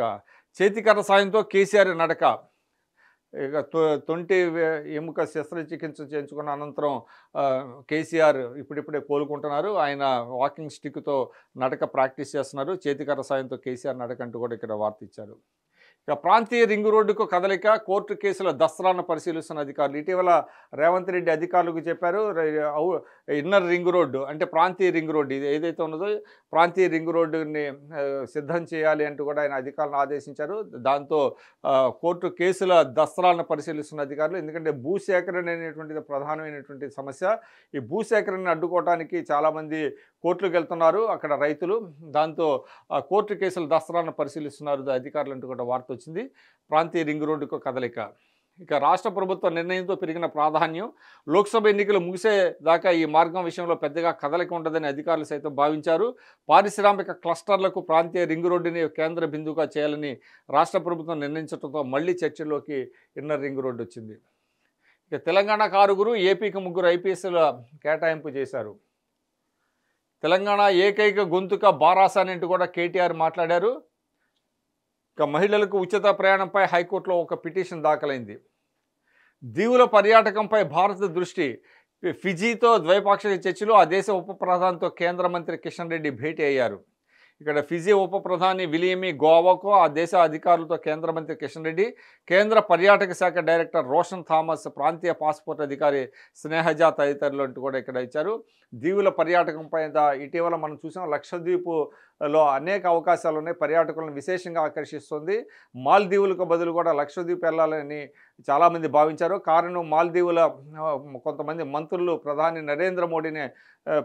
చేతికర్ర సాయంతో కేసీఆర్ నడక. ఇక తొంటి ఎముక శస్త్రచికిత్స చేయించుకున్న అనంతరం కేసీఆర్ ఇప్పుడిప్పుడే కోలుకుంటున్నారు. ఆయన వాకింగ్ స్టిక్తో నడక ప్రాక్టీస్ చేస్తున్నారు. చేతికర్ర సాయంతో కేసీఆర్ నడక అంటూ కూడా ఇక్కడ వార్త ఇచ్చారు. ఇక ప్రాంతీయ రింగు రోడ్డుకు కదలిక, కోర్టు కేసుల దస్త్రాలను పరిశీలిస్తున్న అధికారులు. ఇటీవల రేవంత్ రెడ్డి అధికారులకు చెప్పారు, ఇన్నర్ రింగ్ రోడ్డు అంటే ప్రాంతీయ రింగ్ రోడ్డు ఇది ఏదైతే ఉన్నదో ప్రాంతీయ రింగ్ రోడ్డుని సిద్ధం చేయాలి అంటూ కూడా ఆయన అధికారులను ఆదేశించారు. దాంతో కోర్టు కేసుల దస్త్రాలను పరిశీలిస్తున్న అధికారులు. ఎందుకంటే భూసేకరణ అనేటువంటిది ప్రధానమైనటువంటి సమస్య. ఈ భూసేకరణను అడ్డుకోవడానికి చాలామంది కోర్టులకు వెళ్తున్నారు అక్కడ రైతులు. దాంతో కోర్టు కేసుల దస్త్రాలను పరిశీలిస్తున్నారు అధికారులు అంటూ కూడా వార్త వచ్చింది. ప్రాంతీయ రింగ్ రోడ్డుకు కదలిక. ఇక రాష్ట్ర ప్రభుత్వ నిర్ణయంతో పెరిగిన ప్రాధాన్యం. లోక్సభ ఎన్నికలు ముగిసేదాకా ఈ మార్గం విషయంలో పెద్దగా కదలిక ఉండదని అధికారులు సైతం భావించారు. పారిశ్రామిక క్లస్టర్లకు ప్రాంతీయ రింగ్ రోడ్డుని కేంద్ర బిందువుగా చేయాలని రాష్ట్ర ప్రభుత్వం నిర్ణయించడంతో మళ్లీ చర్చల్లోకి ఇన్నర్ రింగ్ రోడ్డు వచ్చింది. ఇక తెలంగాణకు 6, ఏపీకి 3 ఐపీఎస్ల కేటాయింపు చేశారు. తెలంగాణ ఏకైక గొంతుక బారాస అని కూడా కేటీఆర్ మాట్లాడారు. ఇక మహిళలకు ఉచిత ప్రయాణంపై హైకోర్టులో ఒక పిటిషన్ దాఖలైంది. దీవుల పర్యాటకంపై భారత దృష్టి. ఫిజీతో ద్వైపాక్షిక చర్చలు. ఆ దేశ ఉప ప్రధానితో కేంద్ర మంత్రి కిషన్ రెడ్డి భేటీ అయ్యారు. ఇక్కడ ఫిజీ ఉప ప్రధాని విలియమి గోవాకు ఆ దేశ అధికారులతో కేంద్ర మంత్రి కిషన్ రెడ్డి, కేంద్ర పర్యాటక శాఖ డైరెక్టర్ రోషన్ థామస్, ప్రాంతీయ పాస్పోర్ట్ అధికారి స్నేహజ తదితరులు అంటూ కూడా ఇక్కడ ఇచ్చారు. దీవుల పర్యాటకంపై ఇటీవల మనం చూసాం, లక్షద్వీపులో అనేక అవకాశాలు ఉన్నాయి, పర్యాటకులను విశేషంగా ఆకర్షిస్తుంది. మాల్దీవులకు బదులు కూడా లక్షద్వీప్ వెళ్ళాలని చాలామంది భావించారు. కారణం మాల్దీవుల కొంతమంది మంత్రులు ప్రధాని నరేంద్ర మోడీని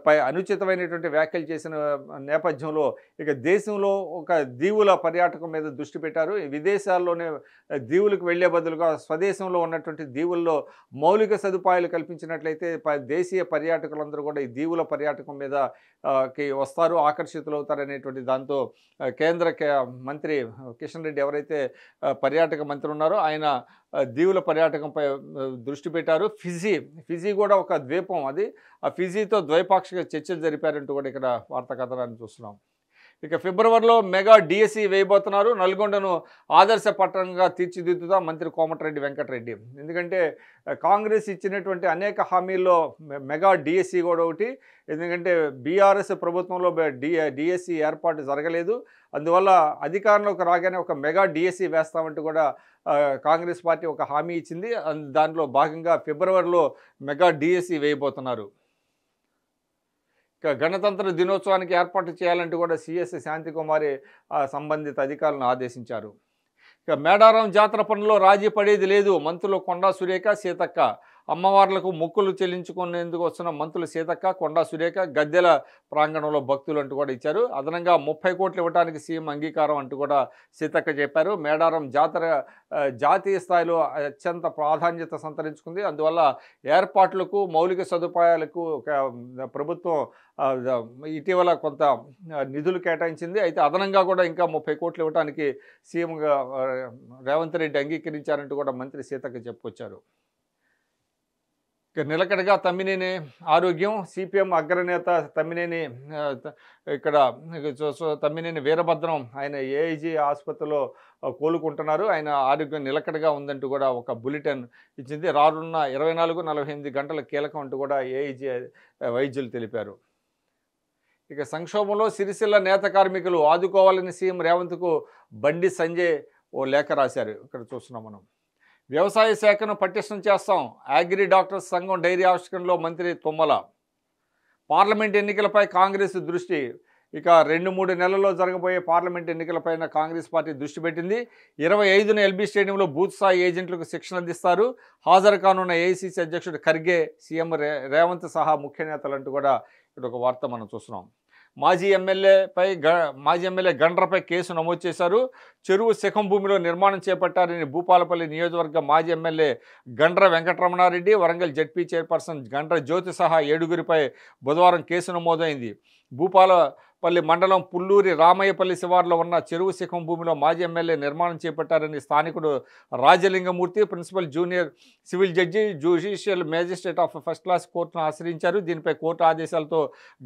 పై అనుచితమైనటువంటి వ్యాఖ్యలు చేసిన నేపథ్యంలో ఇక దేశంలో ఒక దీవుల పర్యాటకం మీద దృష్టి పెట్టారు. విదేశాల్లోనే దీవులకు వెళ్లే బదులుగా స్వదేశంలో ఉన్నటువంటి దీవుల్లో మౌలిక సదుపాయాలు కల్పించినట్లయితే దేశీయ పర్యాటకులందరూ కూడా ఈ దీవుల పర్యాటకం మీద వస్తారు, ఆకర్షితులు అవుతారనేటువంటి దాంతో కేంద్ర మంత్రి కిషన్ రెడ్డి ఎవరైతే పర్యాటక మంత్రి ఉన్నారో ఆయన దీవుల పర్యాటకంపై దృష్టి పెట్టారు. ఫిజీ కూడా ఒక ద్వీపం, అది ఆ ఫిజీతో ద్వైపాక్షిక చర్చలు జరిపారంటూ కూడా ఇక్కడ వార్తా కథనాన్ని చూస్తున్నాం. ఇక ఫిబ్రవరిలో మెగా డిఎస్సి వేయబోతున్నారు. నల్గొండను ఆదర్శ పట్టణంగా తీర్చిదిద్దుతా మంత్రి కోమటిరెడ్డి వెంకటరెడ్డి. ఎందుకంటే కాంగ్రెస్ ఇచ్చినటువంటి అనేక హామీల్లో మెగా డిఎస్సి కూడా ఒకటి. ఎందుకంటే బీఆర్ఎస్ ప్రభుత్వంలో డిఎస్సి ఏర్పాటు జరగలేదు. అందువల్ల అధికారంలోకి రాగానే ఒక మెగా డిఎస్సి వేస్తామంటూ కూడా కాంగ్రెస్ పార్టీ ఒక హామీ ఇచ్చింది. దానిలో భాగంగా ఫిబ్రవరిలో మెగా డిఎస్సి వేయబోతున్నారు. ఇక గణతంత్ర దినోత్సవానికి ఏర్పాటు చేయాలంటూ కూడా సిఎస్ శాంతికుమారి సంబంధిత అధికారులను ఆదేశించారు. ఇక మేడారం జాతర పనుల్లో రాజీ పడేది లేదు. మంత్రులు కొండా సురేఖ, సీతక్క. అమ్మవార్లకు మొక్కులు చెల్లించుకునేందుకు వస్తున్న మంత్రులు సీతక్క, కొండా సురేఖ గద్దెల ప్రాంగణంలో భక్తులు అంటూ కూడా ఇచ్చారు. అదనంగా 30 కోట్లు ఇవ్వడానికి సీఎం అంగీకారం అంటూ కూడా సీతక్క చెప్పారు. మేడారం జాతర జాతీయ స్థాయిలో అత్యంత ప్రాధాన్యత సంతరించుకుంది. అందువల్ల ఏర్పాట్లకు మౌలిక సదుపాయాలకు ప్రభుత్వం ఇటీవల కొంత నిధులు కేటాయించింది. అయితే అదనంగా కూడా ఇంకా 30 కోట్లు ఇవ్వడానికి సీఎంగా రేవంత్ రెడ్డి అంగీకరించారంటూ కూడా మంత్రి సీతక్క చెప్పుకొచ్చారు. నిలకడగా తమ్మినేని ఆరోగ్యం. సిపిఎం అగ్రనేత తమ్మినేని ఇక్కడ తమ్మినేని వీరభద్రం ఆయన ఏఐజీ ఆసుపత్రిలో కోలుకుంటున్నారు. ఆయన ఆరోగ్యం నిలకడగా ఉందంటూ కూడా ఒక బులెటిన్ ఇచ్చింది. రానున్న 24-48 గంటల కీలకం అంటూ కూడా ఏఐజీ వైద్యులు తెలిపారు. ఇక సంక్షోభంలో సిరిసిల్ల నేత కార్మికులు ఆదుకోవాలని సీఎం రేవంత్కు బండి సంజయ్ ఓ లేఖ రాశారు. ఇక్కడ చూస్తున్నాం మనం. వ్యవసాయ శాఖను పటిష్టం చేస్తాం. అగ్రి డాక్టర్స్ సంఘం డైరీ ఆవిష్కరణలో మంత్రి తుమ్మల. పార్లమెంట్ ఎన్నికలపై కాంగ్రెస్ దృష్టి. ఇక 2-3 నెలల్లో జరగబోయే పార్లమెంట్ ఎన్నికలపైన కాంగ్రెస్ పార్టీ దృష్టి పెట్టింది. 25న ఎల్బీ స్టేడియంలో బూత్ స్థాయి ఏజెంట్లకు శిక్షణ అందిస్తారు. హాజరు కానున్న ఏఐసీసీ అధ్యక్షుడు ఖర్గే, సీఎం రేవంత్ సహా ముఖ్య నేతలంటూ కూడా ఇక్కడ ఒక వార్త మనం చూస్తున్నాం. మాజీ ఎమ్మెల్యే గండ్రపై కేసు నమోదు చేశారు. చెరువు శిఖం భూమిలో నిర్మాణం చేపట్టారని భూపాలపల్లి నియోజకవర్గ మాజీ MLA Gandra Venkataramana Reddy, Warangal ZP chairperson Gandra Jyothi సహా 7గురిపై బుధవారం కేసు నమోదైంది. భూపాలపల్లి మండలం పుల్లూరి రామయ్యపల్లి శివార్లో ఉన్న చెరువు శిఖం భూమిలో మాజీ ఎమ్మెల్యే నిర్మాణం చేపట్టారని స్థానికుడు Rajalingamurthy principal junior civil judge judicial magistrate of first class కోర్టును ఆశ్రయించారు. దీనిపై కోర్టు ఆదేశాలతో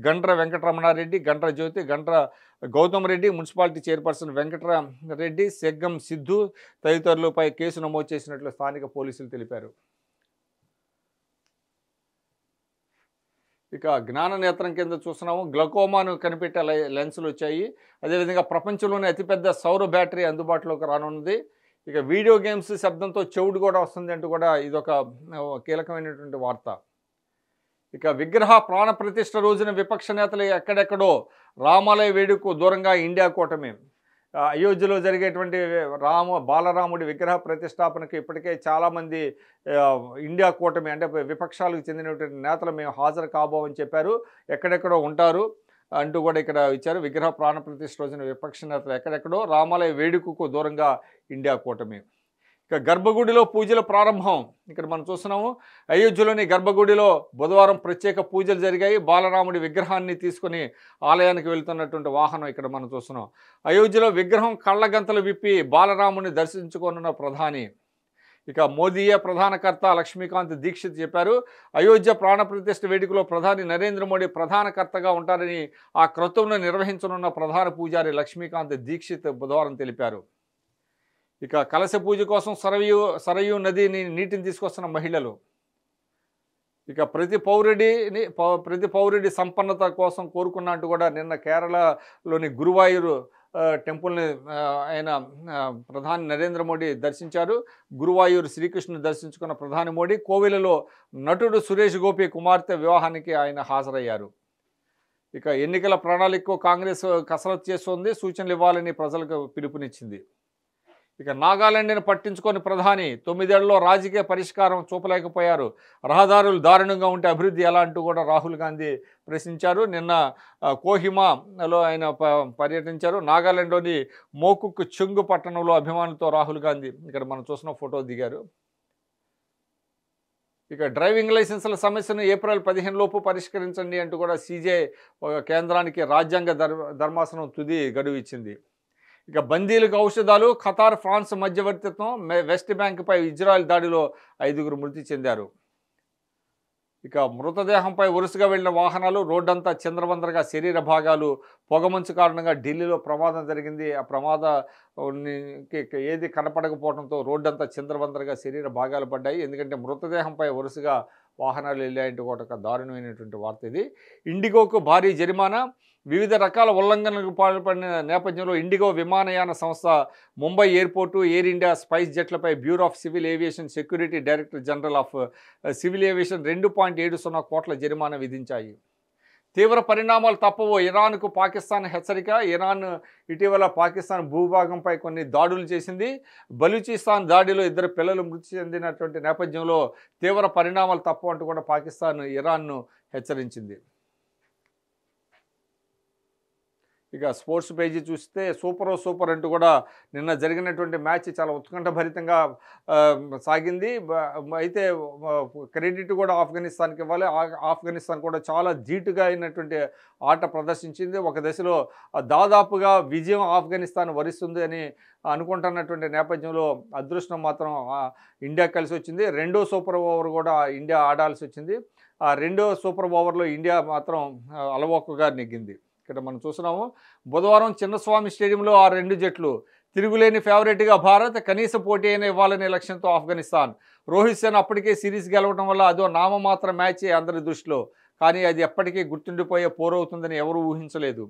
గండ్ర వెంకటరమణారెడ్డి, గండ్ర జ్యోతి, గండ్ర గౌతమ్ రెడ్డి, మున్సిపాలిటీ చైర్పర్సన్ వెంకటరెడ్డి, సెగ్గం సిద్ధు తదితరులపై కేసు నమోదు చేసినట్లు స్థానిక పోలీసులు తెలిపారు. ఇక జ్ఞాన నేత్రం కింద చూస్తున్నాము. గ్లకోమాను కనిపెట్టే లెన్సులు వచ్చాయి. అదేవిధంగా ప్రపంచంలోనే అతిపెద్ద సౌర బ్యాటరీ అందుబాటులోకి రానున్నది. ఇక వీడియో గేమ్స్ శబ్దంతో చెవుడు కూడా వస్తుంది అంటూ కూడా ఇదొక కీలకమైనటువంటి వార్త. ఇక విగ్రహ ప్రాణ ప్రతిష్ఠ రోజున విపక్ష నేతలు ఎక్కడెక్కడో. రామాలయ వేడుకకు దూరంగా ఇండియా కూటమి. అయోధ్యలో జరిగేటువంటి బాలరాముడి విగ్రహ ప్రతిష్టాపనకు ఇప్పటికే చాలామంది ఇండియా కూటమి అంటే విపక్షాలకు చెందినటువంటి నేతలు మేము హాజరు కాబోమని చెప్పారు. ఎక్కడెక్కడో ఉంటారు అంటూ కూడా ఇక్కడ ఇచ్చారు. విగ్రహ ప్రాణ ప్రతిష్ఠ రోజున విపక్ష నేతలు ఎక్కడెక్కడో. రామాలయ వేడుకకు దూరంగా ఇండియా కూటమి. ఇక గర్భగుడిలో పూజల ప్రారంభం. ఇక్కడ మనం చూస్తున్నాము. అయోధ్యలోని గర్భగుడిలో బుధవారం ప్రత్యేక పూజలు జరిగాయి. బాలరాముడి విగ్రహాన్ని తీసుకుని ఆలయానికి వెళ్తున్నటువంటి వాహనం ఇక్కడ మనం చూస్తున్నాం. అయోధ్యలో విగ్రహం కళ్ళగంతలు విప్పి బాలరాముడిని దర్శించుకోనున్న ప్రధాని. ఇక మోదీయే ప్రధానకర్త లక్ష్మీకాంత్ దీక్షిత్ చెప్పారు. అయోధ్య ప్రాణప్రతిష్ఠ వేడుకలో ప్రధాని నరేంద్ర మోడీ ప్రధానకర్తగా ఉంటారని ఆ క్రతువును నిర్వహించనున్న ప్రధాన పూజారి లక్ష్మీకాంత్ దీక్షిత్ బుధవారం తెలిపారు. ఇక కలశ పూజ కోసం సరయూ నదిని నీటిని తీసుకొస్తున్న మహిళలు. ఇక ప్రతి పౌరుడి సంపన్నత కోసం కోరుకున్నట్టు కూడా నిన్న కేరళలోని గురువాయూరు టెంపుల్ని ఆయన ప్రధాని నరేంద్ర మోడీ దర్శించారు. గురువాయూరు శ్రీకృష్ణుని దర్శించుకున్న ప్రధాని మోడీ కోవెలలో నటుడు సురేష్ గోపి కుమార్తె వివాహానికి ఆయన హాజరయ్యారు. ఇక ఎన్నికల ప్రణాళికకు కాంగ్రెస్ కసరత్తు చేస్తోంది, సూచనలు ఇవ్వాలని ప్రజలకు పిలుపునిచ్చింది. ఇక నాగాలాండ్ని పట్టించుకొని ప్రధాని 9 ఏళ్లలో రాజకీయ పరిష్కారం చూపలేకపోయారు, రహదారులు దారుణంగా ఉంటే అభివృద్ధి ఎలా అంటూ కూడా రాహుల్ గాంధీ ప్రశ్నించారు. నిన్న కోహిమాలో ఆయన పర్యటించారు. నాగాలాండ్లోని మోకుక్ చుంగ్ పట్టణంలో అభిమానులతో రాహుల్ గాంధీ ఇక్కడ మనం చూసిన ఫోటో దిగారు. ఇక డ్రైవింగ్ లైసెన్సుల సమస్యను ఏప్రిల్ 15 లోపు పరిష్కరించండి అంటూ కూడా సీజే కేంద్రానికి రాజ్యాంగ ధర్మాసనం తుది గడువు ఇచ్చింది. ఇక బందీలకు ఔషధాలు, ఖతార్ ఫ్రాన్స్ మధ్యవర్తిత్వం, వెస్ట్ బ్యాంక్పై ఇజ్రాయెల్ దాడిలో 5గురు మృతి చెందారు. ఇక మృతదేహంపై వరుసగా వెళ్లిన వాహనాలు, రోడ్డంతా చిందరవందరగా, శరీర భాగాలు పొగమంచు కారణంగా ఢిల్లీలో ప్రమాదం జరిగింది. ఆ ఏది కనపడకపోవడంతో రోడ్డంతా చిందరవందరగా శరీర భాగాలు పడ్డాయి. ఎందుకంటే మృతదేహంపై వరుసగా వాహనాలు వెళ్ళాయంటూ కూడా ఒక దారుణమైనటువంటి వార్త ఇది. ఇండిగోకు భారీ జరిమానా, వివిధ రకాల ఉల్లంఘనలకు పాల్పడిన నేపథ్యంలో ఇండిగో విమానయాన సంస్థ Mumbai airport, Air India Spice జెట్లపై bureau of civil aviation security director general of civil aviation 2.70 కోట్ల జరిమానా విధించాయి. తీవ్ర పరిణామాలు తప్పవు, ఇరాన్కు పాకిస్తాన్ హెచ్చరిక. ఇరాన్ ఇటీవల పాకిస్తాన్ భూభాగంపై కొన్ని దాడులు చేసింది. బలూచిస్తాన్ దాడిలో 2 పిల్లలు మృతి చెందినటువంటి నేపథ్యంలో తీవ్ర పరిణామాలు తప్పవు అంటూ కూడా పాకిస్తాన్ ఇరాన్ను హెచ్చరించింది. ఇక స్పోర్ట్స్ పేజీ చూస్తే సూపర్ అంటూ కూడా నిన్న జరిగినటువంటి మ్యాచ్ చాలా ఉత్కంఠభరితంగా సాగింది. అయితే క్రెడిట్ కూడా ఆఫ్ఘనిస్తాన్కి ఇవ్వాలి. ఆఫ్ఘనిస్తాన్ కూడా చాలా ధీటుగా అయినటువంటి ఆట ప్రదర్శించింది. ఒక దశలో దాదాపుగా విజయం ఆఫ్ఘనిస్తాన్ వరిస్తుంది అని అనుకుంటున్నటువంటి నేపథ్యంలో అదృష్టం మాత్రం ఇండియా కలిసి వచ్చింది. రెండో సూపర్ ఓవర్ కూడా ఇండియా ఆడాల్సి వచ్చింది. ఆ రెండో సూపర్ ఓవర్లో ఇండియా మాత్రం అలవోకగా నెగ్గింది. ఇక్కడ మనం చూస్తున్నాము. బుధవారం చిన్నస్వామి స్టేడియంలో ఆ 2 జట్లు తిరుగులేని ఫేవరెట్గా భారత్, కనీస పోటీ అయినా ఇవ్వాలనే లక్ష్యంతో ఆఫ్ఘనిస్తాన్. రోహిత్ శర్మ అప్పటికే సిరీస్ గెలవడం వల్ల అదో నామమాత్ర మ్యాచే అందరి దృష్టిలో. కానీ అది ఎప్పటికీ గుర్తుండిపోయే పోరవుతుందని ఎవరూ ఊహించలేదు.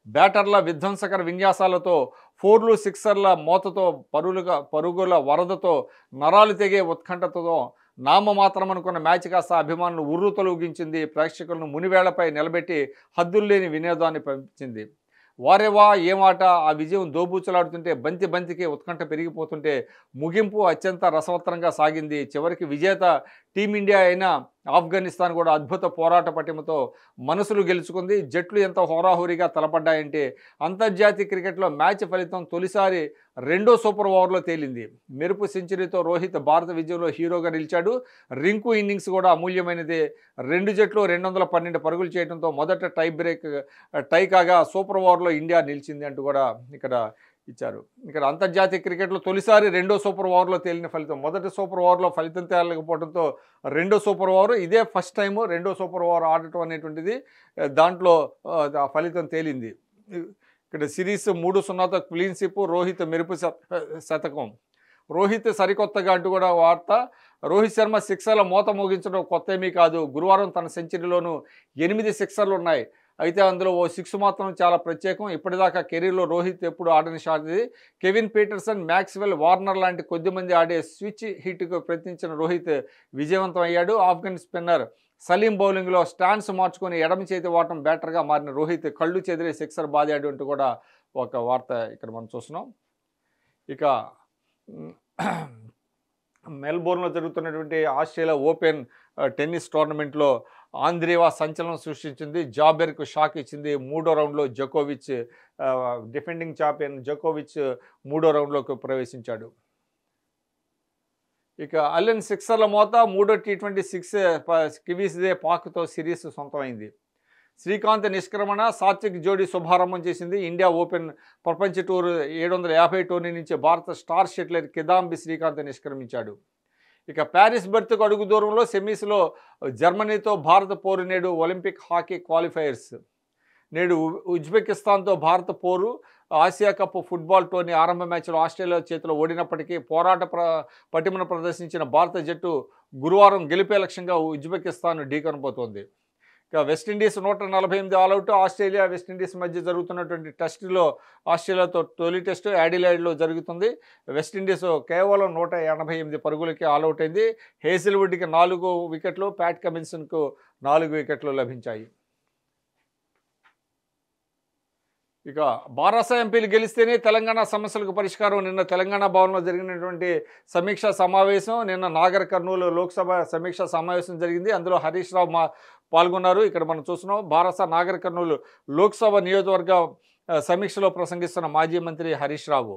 బ్యాటర్ల విధ్వంసకర విన్యాసాలతో, 4లు 6ల మోతతో, పరుగుల వరదతో, నరాలు తెగే ఉత్కంఠతతో నామమాత్రం అనుకున్న మ్యాచ్ కాస్త అభిమానులు ఉర్రు తొలగించింది. ప్రేక్షకులను మునివేళ్లపై నిలబెట్టి హద్దుల్లేని వినోదాన్ని పంపించింది. వారేవా ఏమాట, ఆ విజయం దోబూచలాడుతుంటే బంతికి ఉత్కంఠ పెరిగిపోతుంటే ముగింపు అత్యంత రసవత్తరంగా సాగింది. చివరికి విజేత టీమిండియా అయిన ఆఫ్ఘనిస్తాన్ కూడా అద్భుత పోరాట పటిమతో మనసులు గెలుచుకుంది. జట్లు ఎంత హోరాహోరీగా తలపడ్డాయంటే అంతర్జాతీయ క్రికెట్లో మ్యాచ్ ఫలితం తొలిసారి రెండో సూపర్ ఓవర్లో తేలింది. మెరుపు సెంచరీతో రోహిత్ భారత విజయంలో హీరోగా నిలిచాడు. రింకు ఇన్నింగ్స్ కూడా అమూల్యమైనదే. 2 జట్లు 212 పరుగులు చేయడంతో మొదట టై కాగా సూపర్ ఓవర్లో ఇండియా నిలిచింది అంటూ కూడా ఇక్కడ ఇచ్చారు. ఇక్కడ అంతర్జాతీయ క్రికెట్లో తొలిసారి రెండో సూపర్ ఓవర్లో తేలిన ఫలితం. మొదటి సూపర్ ఓవర్లో ఫలితం తేలకపోవడంతో రెండో సూపర్ ఓవర్ ఇదే ఫస్ట్ టైము రెండో సూపర్ ఓవర్ ఆడటం అనేటువంటిది. దాంట్లో ఆ ఫలితం తేలింది. ఇక్కడ సిరీస్ 3-0తో క్లీన్ స్వీప్, రోహిత్ మెరుపు శతకం. రోహిత్ సరికొత్తగా అంటూ కూడా వార్త. రోహిత్ శర్మ 6ల మోత మోగించడం కొత్త ఏమీ కాదు. గురువారం తన సెంచరీలోనూ 8 6లు ఉన్నాయి. అయితే అందులో ఓ 6 మాత్రం చాలా ప్రత్యేకం. ఇప్పటిదాకా కెరీర్లో రోహిత్ ఎప్పుడు ఆడని షాట్ ఇది. కెవిన్ పీటర్సన్, మ్యాక్స్వెల్, వార్నర్ లాంటి కొద్దిమంది ఆడే స్విచ్ హిట్కు ప్రయత్నించిన రోహిత్ విజయవంతం అయ్యాడు. ఆఫ్ఘన్ స్పిన్నర్ సలీం బౌలింగ్లో స్టాండ్స్ మార్చుకొని ఎడమ చేతి వాటం బ్యాటర్గా మారిన రోహిత్ కళ్ళు చెదిరే 6 బాదాడు అంటూ కూడా ఒక వార్త ఇక్కడ మనం చూస్తున్నాం. ఇక మెల్బోర్న్లో జరుగుతున్నటువంటి ఆస్ట్రేలియా ఓపెన్ టెన్నిస్ టోర్నమెంట్లో ఆంద్రేవా సంచలనం సృష్టించింది. జాబెర్కు షాక్ ఇచ్చింది. 3వ రౌండ్లో జోకోవిచ్, డిఫెండింగ్ ఛాంపియన్ జోకోవిచ్ 3వ రౌండ్లోకి ప్రవేశించాడు. ఇక అలెన్ 6ల మోత. 3వ T20 6 కివీస్దే పాక్తో సిరీస్ సొంతమైంది. శ్రీకాంత్ నిష్క్రమణ, సాత్విక్ జోడీ శుభారంభం చేసింది. ఇండియా ఓపెన్ ప్రపంచ టూర్ 750 టోర్నీ నుంచి భారత స్టార్ షట్లర్ కిదాంబి శ్రీకాంత్ నిష్క్రమించాడు. ఇక ప్యారిస్ బెర్త్కు అడుగు దూరంలో సెమీస్లో జర్మనీతో భారత పోరు. నేడు ఒలింపిక్ హాకీ క్వాలిఫైయర్స్. నేడు ఉజ్బెకిస్తాన్తో భారత పోరు. ఆసియా కప్ ఫుట్బాల్ టోర్నీ ఆరంభ మ్యాచ్లో ఆస్ట్రేలియా చేతిలో ఓడినప్పటికీ పటిమను ప్రదర్శించిన భారత జట్టు గురువారం గెలిపే లక్ష్యంగా ఉజ్బెకిస్తాన్ ఢీకొనబోతోంది. ఇక వెస్టిండీస్ 148 ఆల్అవుట్. ఆస్ట్రేలియా వెస్టిండీస్ మధ్య జరుగుతున్నటువంటి టెస్టులో ఆస్ట్రేలియాతో తొలి టెస్టు యాడిలైడ్లో జరుగుతుంది. వెస్టిండీస్ కేవలం 188 పరుగులకి ఆల్అవుట్ అయింది. హేజిల్వుడ్కి 4 వికెట్లు, ప్యాట్ కమిన్సన్కు 4 వికెట్లు లభించాయి. ఇక బారాస ఎంపీలు గెలిస్తేనే తెలంగాణ సమస్యలకు పరిష్కారం. నిన్న తెలంగాణ భవన్లో జరిగినటువంటి సమీక్షా సమావేశం, నిన్న నాగర్ కర్నూలు లోక్సభ సమీక్షా సమావేశం జరిగింది. అందులో హరీష్ రావు పాల్గొన్నారు. ఇక్కడ మనం చూస్తున్నాం బారాస నాగర్ కర్నూలు లోక్సభ నియోజకవర్గ సమీక్షలో ప్రసంగిస్తున్న మాజీ మంత్రి హరీష్ రావు.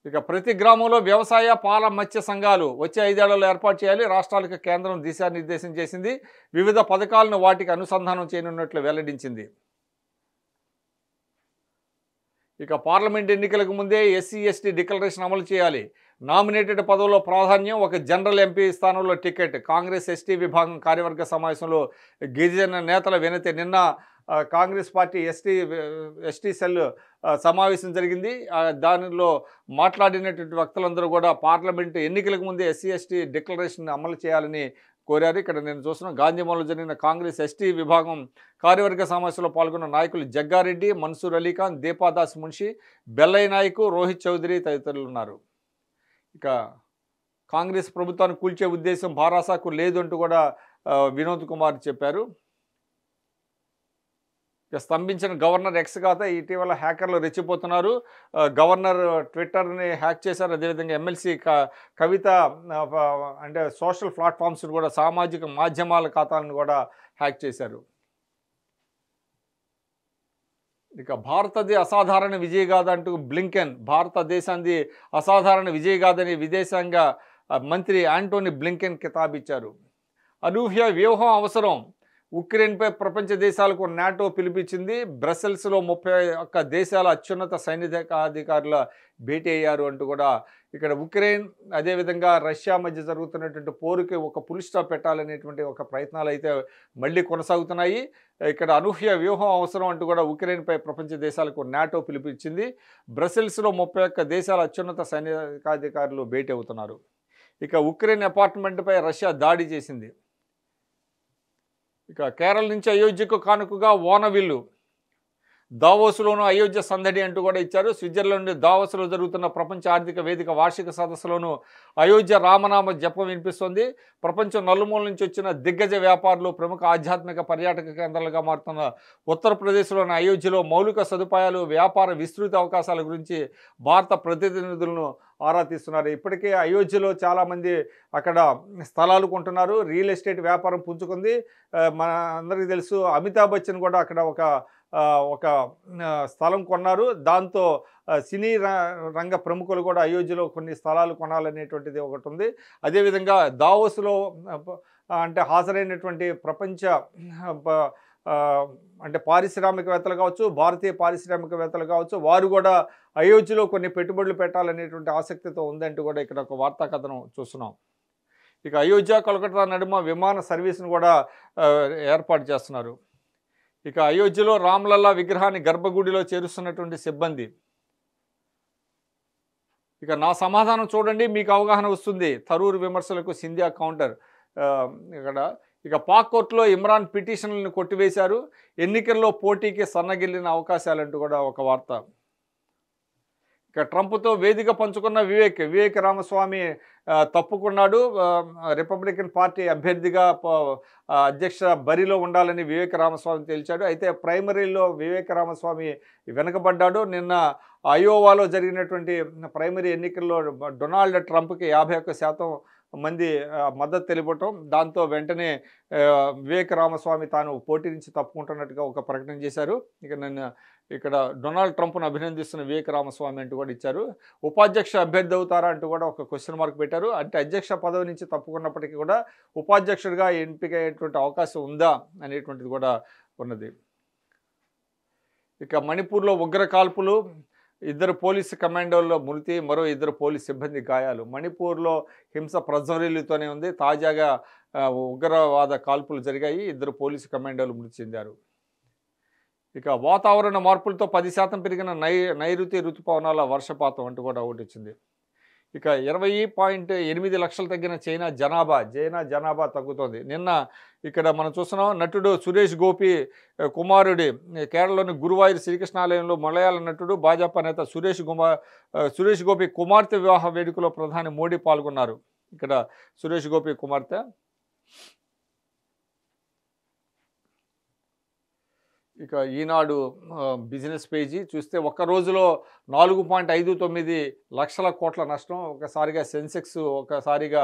ఇక ప్రతి గ్రామంలో వ్యవసాయ పాల మత్స్య సంఘాలు వచ్చే 5 ఏళ్లలో ఏర్పాటు చేయాలి. రాష్ట్రాలకు కేంద్రం దిశానిర్దేశం చేసింది. వివిధ పథకాలను వాటికి అనుసంధానం చేయనున్నట్లు వెల్లడించింది. ఇక పార్లమెంట్ ఎన్నికలకు ముందే ఎస్సీ ఎస్టీ డిక్లరేషన్ అమలు చేయాలి. నామినేటెడ్ పదవుల్లో ప్రాధాన్యం, ఒక జనరల్ ఎంపీ స్థానంలో టికెట్. కాంగ్రెస్ ఎస్టీ విభాగం కార్యవర్గ సమావేశంలో గిరిజన నేతల వినతి. నిన్న కాంగ్రెస్ పార్టీ ఎస్టీ సెల్ సమావేశం జరిగింది. దానిలో మాట్లాడినటువంటి వక్తలందరూ కూడా పార్లమెంటు ఎన్నికలకు ముందే ఎస్సీ ఎస్టీ డిక్లరేషన్ అమలు చేయాలని కోరారు. ఇక్కడ నేను చూస్తున్నాను గాంధీభవన్లో జరిగిన కాంగ్రెస్ ఎస్టీ విభాగం కార్యవర్గ సమావేశంలో పాల్గొన్న నాయకులు జగ్గారెడ్డి, మన్సూర్ అలీఖాన్, దీపాదాస్ మున్షి, బెల్లయ్య నాయకు, రోహిత్ చౌదరి తదితరులు ఉన్నారు. ఇక కాంగ్రెస్ ప్రభుత్వాన్ని కూల్చే ఉద్దేశం బారాసాకు లేదు అంటూ కూడా వినోద్ కుమార్ చెప్పారు. ఇక స్తంభించిన గవర్నర్ ఎక్స్ ఖాతా ఇటీవల హ్యాకర్లు రెచ్చిపోతున్నారు. గవర్నర్ ట్విట్టర్ని హ్యాక్ చేశారు. అదేవిధంగా ఎమ్మెల్సీ కవిత అంటే సోషల్ ప్లాట్ఫామ్స్ని కూడా, సామాజిక మాధ్యమాల ఖాతాలను కూడా హ్యాక్ చేశారు. ఇక భారతది అసాధారణ విజయగాథ అంటూ బ్లింకెన్ భారతదేశాన్ని అసాధారణ విజయగాథని విదేశాంగ మంత్రి యాంటోనీ బ్లింకెన్ కితాబిచ్చారు. అనూహ్య వ్యూహం అవసరం. ఉక్రెయిన్పై ప్రపంచ దేశాలకు నాటో పిలిపించింది. బ్రసెల్స్లో 31 దేశాల అత్యున్నత సైనికాధికారుల భేటీ అయ్యారు అంటూ కూడా ఇక్కడ ఉక్రెయిన్ అదేవిధంగా రష్యా మధ్య జరుగుతున్నటువంటి పోరుకి ఒక పుల్ స్టాప్ పెట్టాలనేటువంటి ఒక ప్రయత్నాలు అయితే మళ్ళీ కొనసాగుతున్నాయి. ఇక్కడ అనూహ్య వ్యూహం అవసరం అంటూ కూడా ఉక్రెయిన్పై ప్రపంచ దేశాలకు నాటో పిలిపించింది. బ్రసెల్స్లో 31 దేశాల అత్యున్నత సైనికాధికారులు భేటీ అవుతున్నారు. ఇక ఉక్రెయిన్ అపార్ట్మెంట్పై రష్యా దాడి చేసింది. ఇక కేరళ నుంచి అయోధ్యకు కానుకగా ఓనవిల్లు. దావోస్లోనూ అయోధ్య సందడి అంటూ కూడా ఇచ్చారు. స్విట్జర్లాండ్ దావోస్లో జరుగుతున్న ప్రపంచ ఆర్థిక వేదిక వార్షిక సదస్సులోనూ అయోధ్య రామనామ జపం వినిపిస్తోంది. ప్రపంచం నలుమూల నుంచి వచ్చిన దిగ్గజ వ్యాపారులు, ప్రముఖ ఆధ్యాత్మిక పర్యాటక కేంద్రాలుగా మారుతున్న ఉత్తరప్రదేశ్లోని అయోధ్యలో మౌలిక సదుపాయాలు, వ్యాపార విస్తృత అవకాశాల గురించి భారత ప్రతినిధులను ఆరా తీస్తున్నారు. ఇప్పటికే అయోధ్యలో చాలామంది అక్కడ స్థలాలు కొంటున్నారు. రియల్ ఎస్టేట్ వ్యాపారం పుంజుకుంది. మన అందరికీ తెలుసు అమితాబ్ బచ్చన్ కూడా అక్కడ ఒక స్థలం కొన్నారు. దాంతో సినీ రంగ ప్రముఖులు కూడా అయోధ్యలో కొన్ని స్థలాలు కొనాలనేటువంటిది ఒకటి ఉంది. అదేవిధంగా దావోస్లో అంటే హాజరైనటువంటి ప్రపంచ అంటే పారిశ్రామికవేత్తలు కావచ్చు, భారతీయ పారిశ్రామికవేత్తలు కావచ్చు, వారు కూడా అయోధ్యలో కొన్ని పెట్టుబడులు పెట్టాలనేటువంటి ఆసక్తితో ఉందంటూ కూడా ఇక్కడ ఒక వార్తా కథనం చూస్తున్నాం. ఇక అయోధ్య కోల్కతా నడుమ విమాన సర్వీస్ను కూడా ఏర్పాటు చేస్తున్నారు. ఇక అయోధ్యలో రామ్లల్లా విగ్రహాన్ని గర్భగుడిలో చేరుస్తున్నటువంటి సిబ్బంది. ఇక నా సమాధానం చూడండి మీకు అవగాహన వస్తుంది. తరూర్ విమర్శలకు సింధియా కౌంటర్. ఇక పాక్ కోర్టులో ఇమ్రాన్ పిటిషన్లను కొట్టివేశారు. ఎన్నికల్లో పోటీకి సన్నగిల్లిన అవకాశాలంటూ కూడా ఒక వార్త. ఇక ట్రంప్తో వేదిక పంచుకున్న వివేక్ రామస్వామి తప్పుకున్నాడు. రిపబ్లికన్ పార్టీ అభ్యర్థిగా అధ్యక్ష బరిలో ఉండాలని వివేక్ రామస్వామి తేల్చాడు. అయితే ప్రైమరీలో వివేక్ రామస్వామి వెనుకబడ్డాడు. నిన్న అయోవాలో జరిగినటువంటి ప్రైమరీ ఎన్నికల్లో డొనాల్డ్ ట్రంప్కి 51% మంది మద్దతు తెలిపటం, దాంతో వెంటనే వివేక్ రామస్వామి తాను పోటీ నుంచి తప్పుకుంటున్నట్టుగా ఒక ప్రకటన చేశారు. ఇక్కడ డొనాల్డ్ ట్రంప్ను అభినందిస్తున్న వివేక్ రామస్వామి అంటూ కూడా ఇచ్చారు. ఉపాధ్యక్ష అభ్యర్థి అవుతారా అంటూ కూడా ఒక క్వశ్చన్ మార్క్ పెట్టారు. అంటే అధ్యక్ష పదవి నుంచి తప్పుకున్నప్పటికీ కూడా ఉపాధ్యక్షుడిగా ఎంపికయ్యేటువంటి అవకాశం ఉందా అనేటువంటిది కూడా ఉన్నది. ఇక మణిపూర్లో ఉగ్ర కాల్పులు, 2 పోలీసు కమాండోల్లో మృతి, మరో 2 పోలీసు సిబ్బంది గాయాలు. మణిపూర్లో హింస ప్రజ్వరిల్లుతూనే ఉంది. తాజాగా ఉగ్రవాద కాల్పులు జరిగాయి. 2 పోలీసు కమాండోలు మృతి చెందారు. ఇక వాతావరణ మార్పులతో 10% పెరిగిన నైరుతి ఋతుపవనాల వర్షపాతం అంటూ కూడా ఒకటి వచ్చింది. ఇక 20.8 లక్షలు తగ్గిన చైనా జనాభా తగ్గుతోంది. నిన్న ఇక్కడ మనం చూస్తున్నాం, నటుడు సురేష్ గోపి కుమారుడి కేరళలోని గురువాయూర్ శ్రీకృష్ణాలయంలో మలయాళ నటుడు భాజపా నేత సురేష్ గోపి కుమార్తె వివాహ వేడుకలో ప్రధాని మోడీ పాల్గొన్నారు. ఇక్కడ సురేష్ గోపి కుమార్తె. ఇక ఈనాడు బిజినెస్ పేజీ చూస్తే ఒక్క రోజులో 4.59 లక్షల కోట్ల నష్టం. ఒకసారిగా సెన్సెక్స్ ఒకసారిగా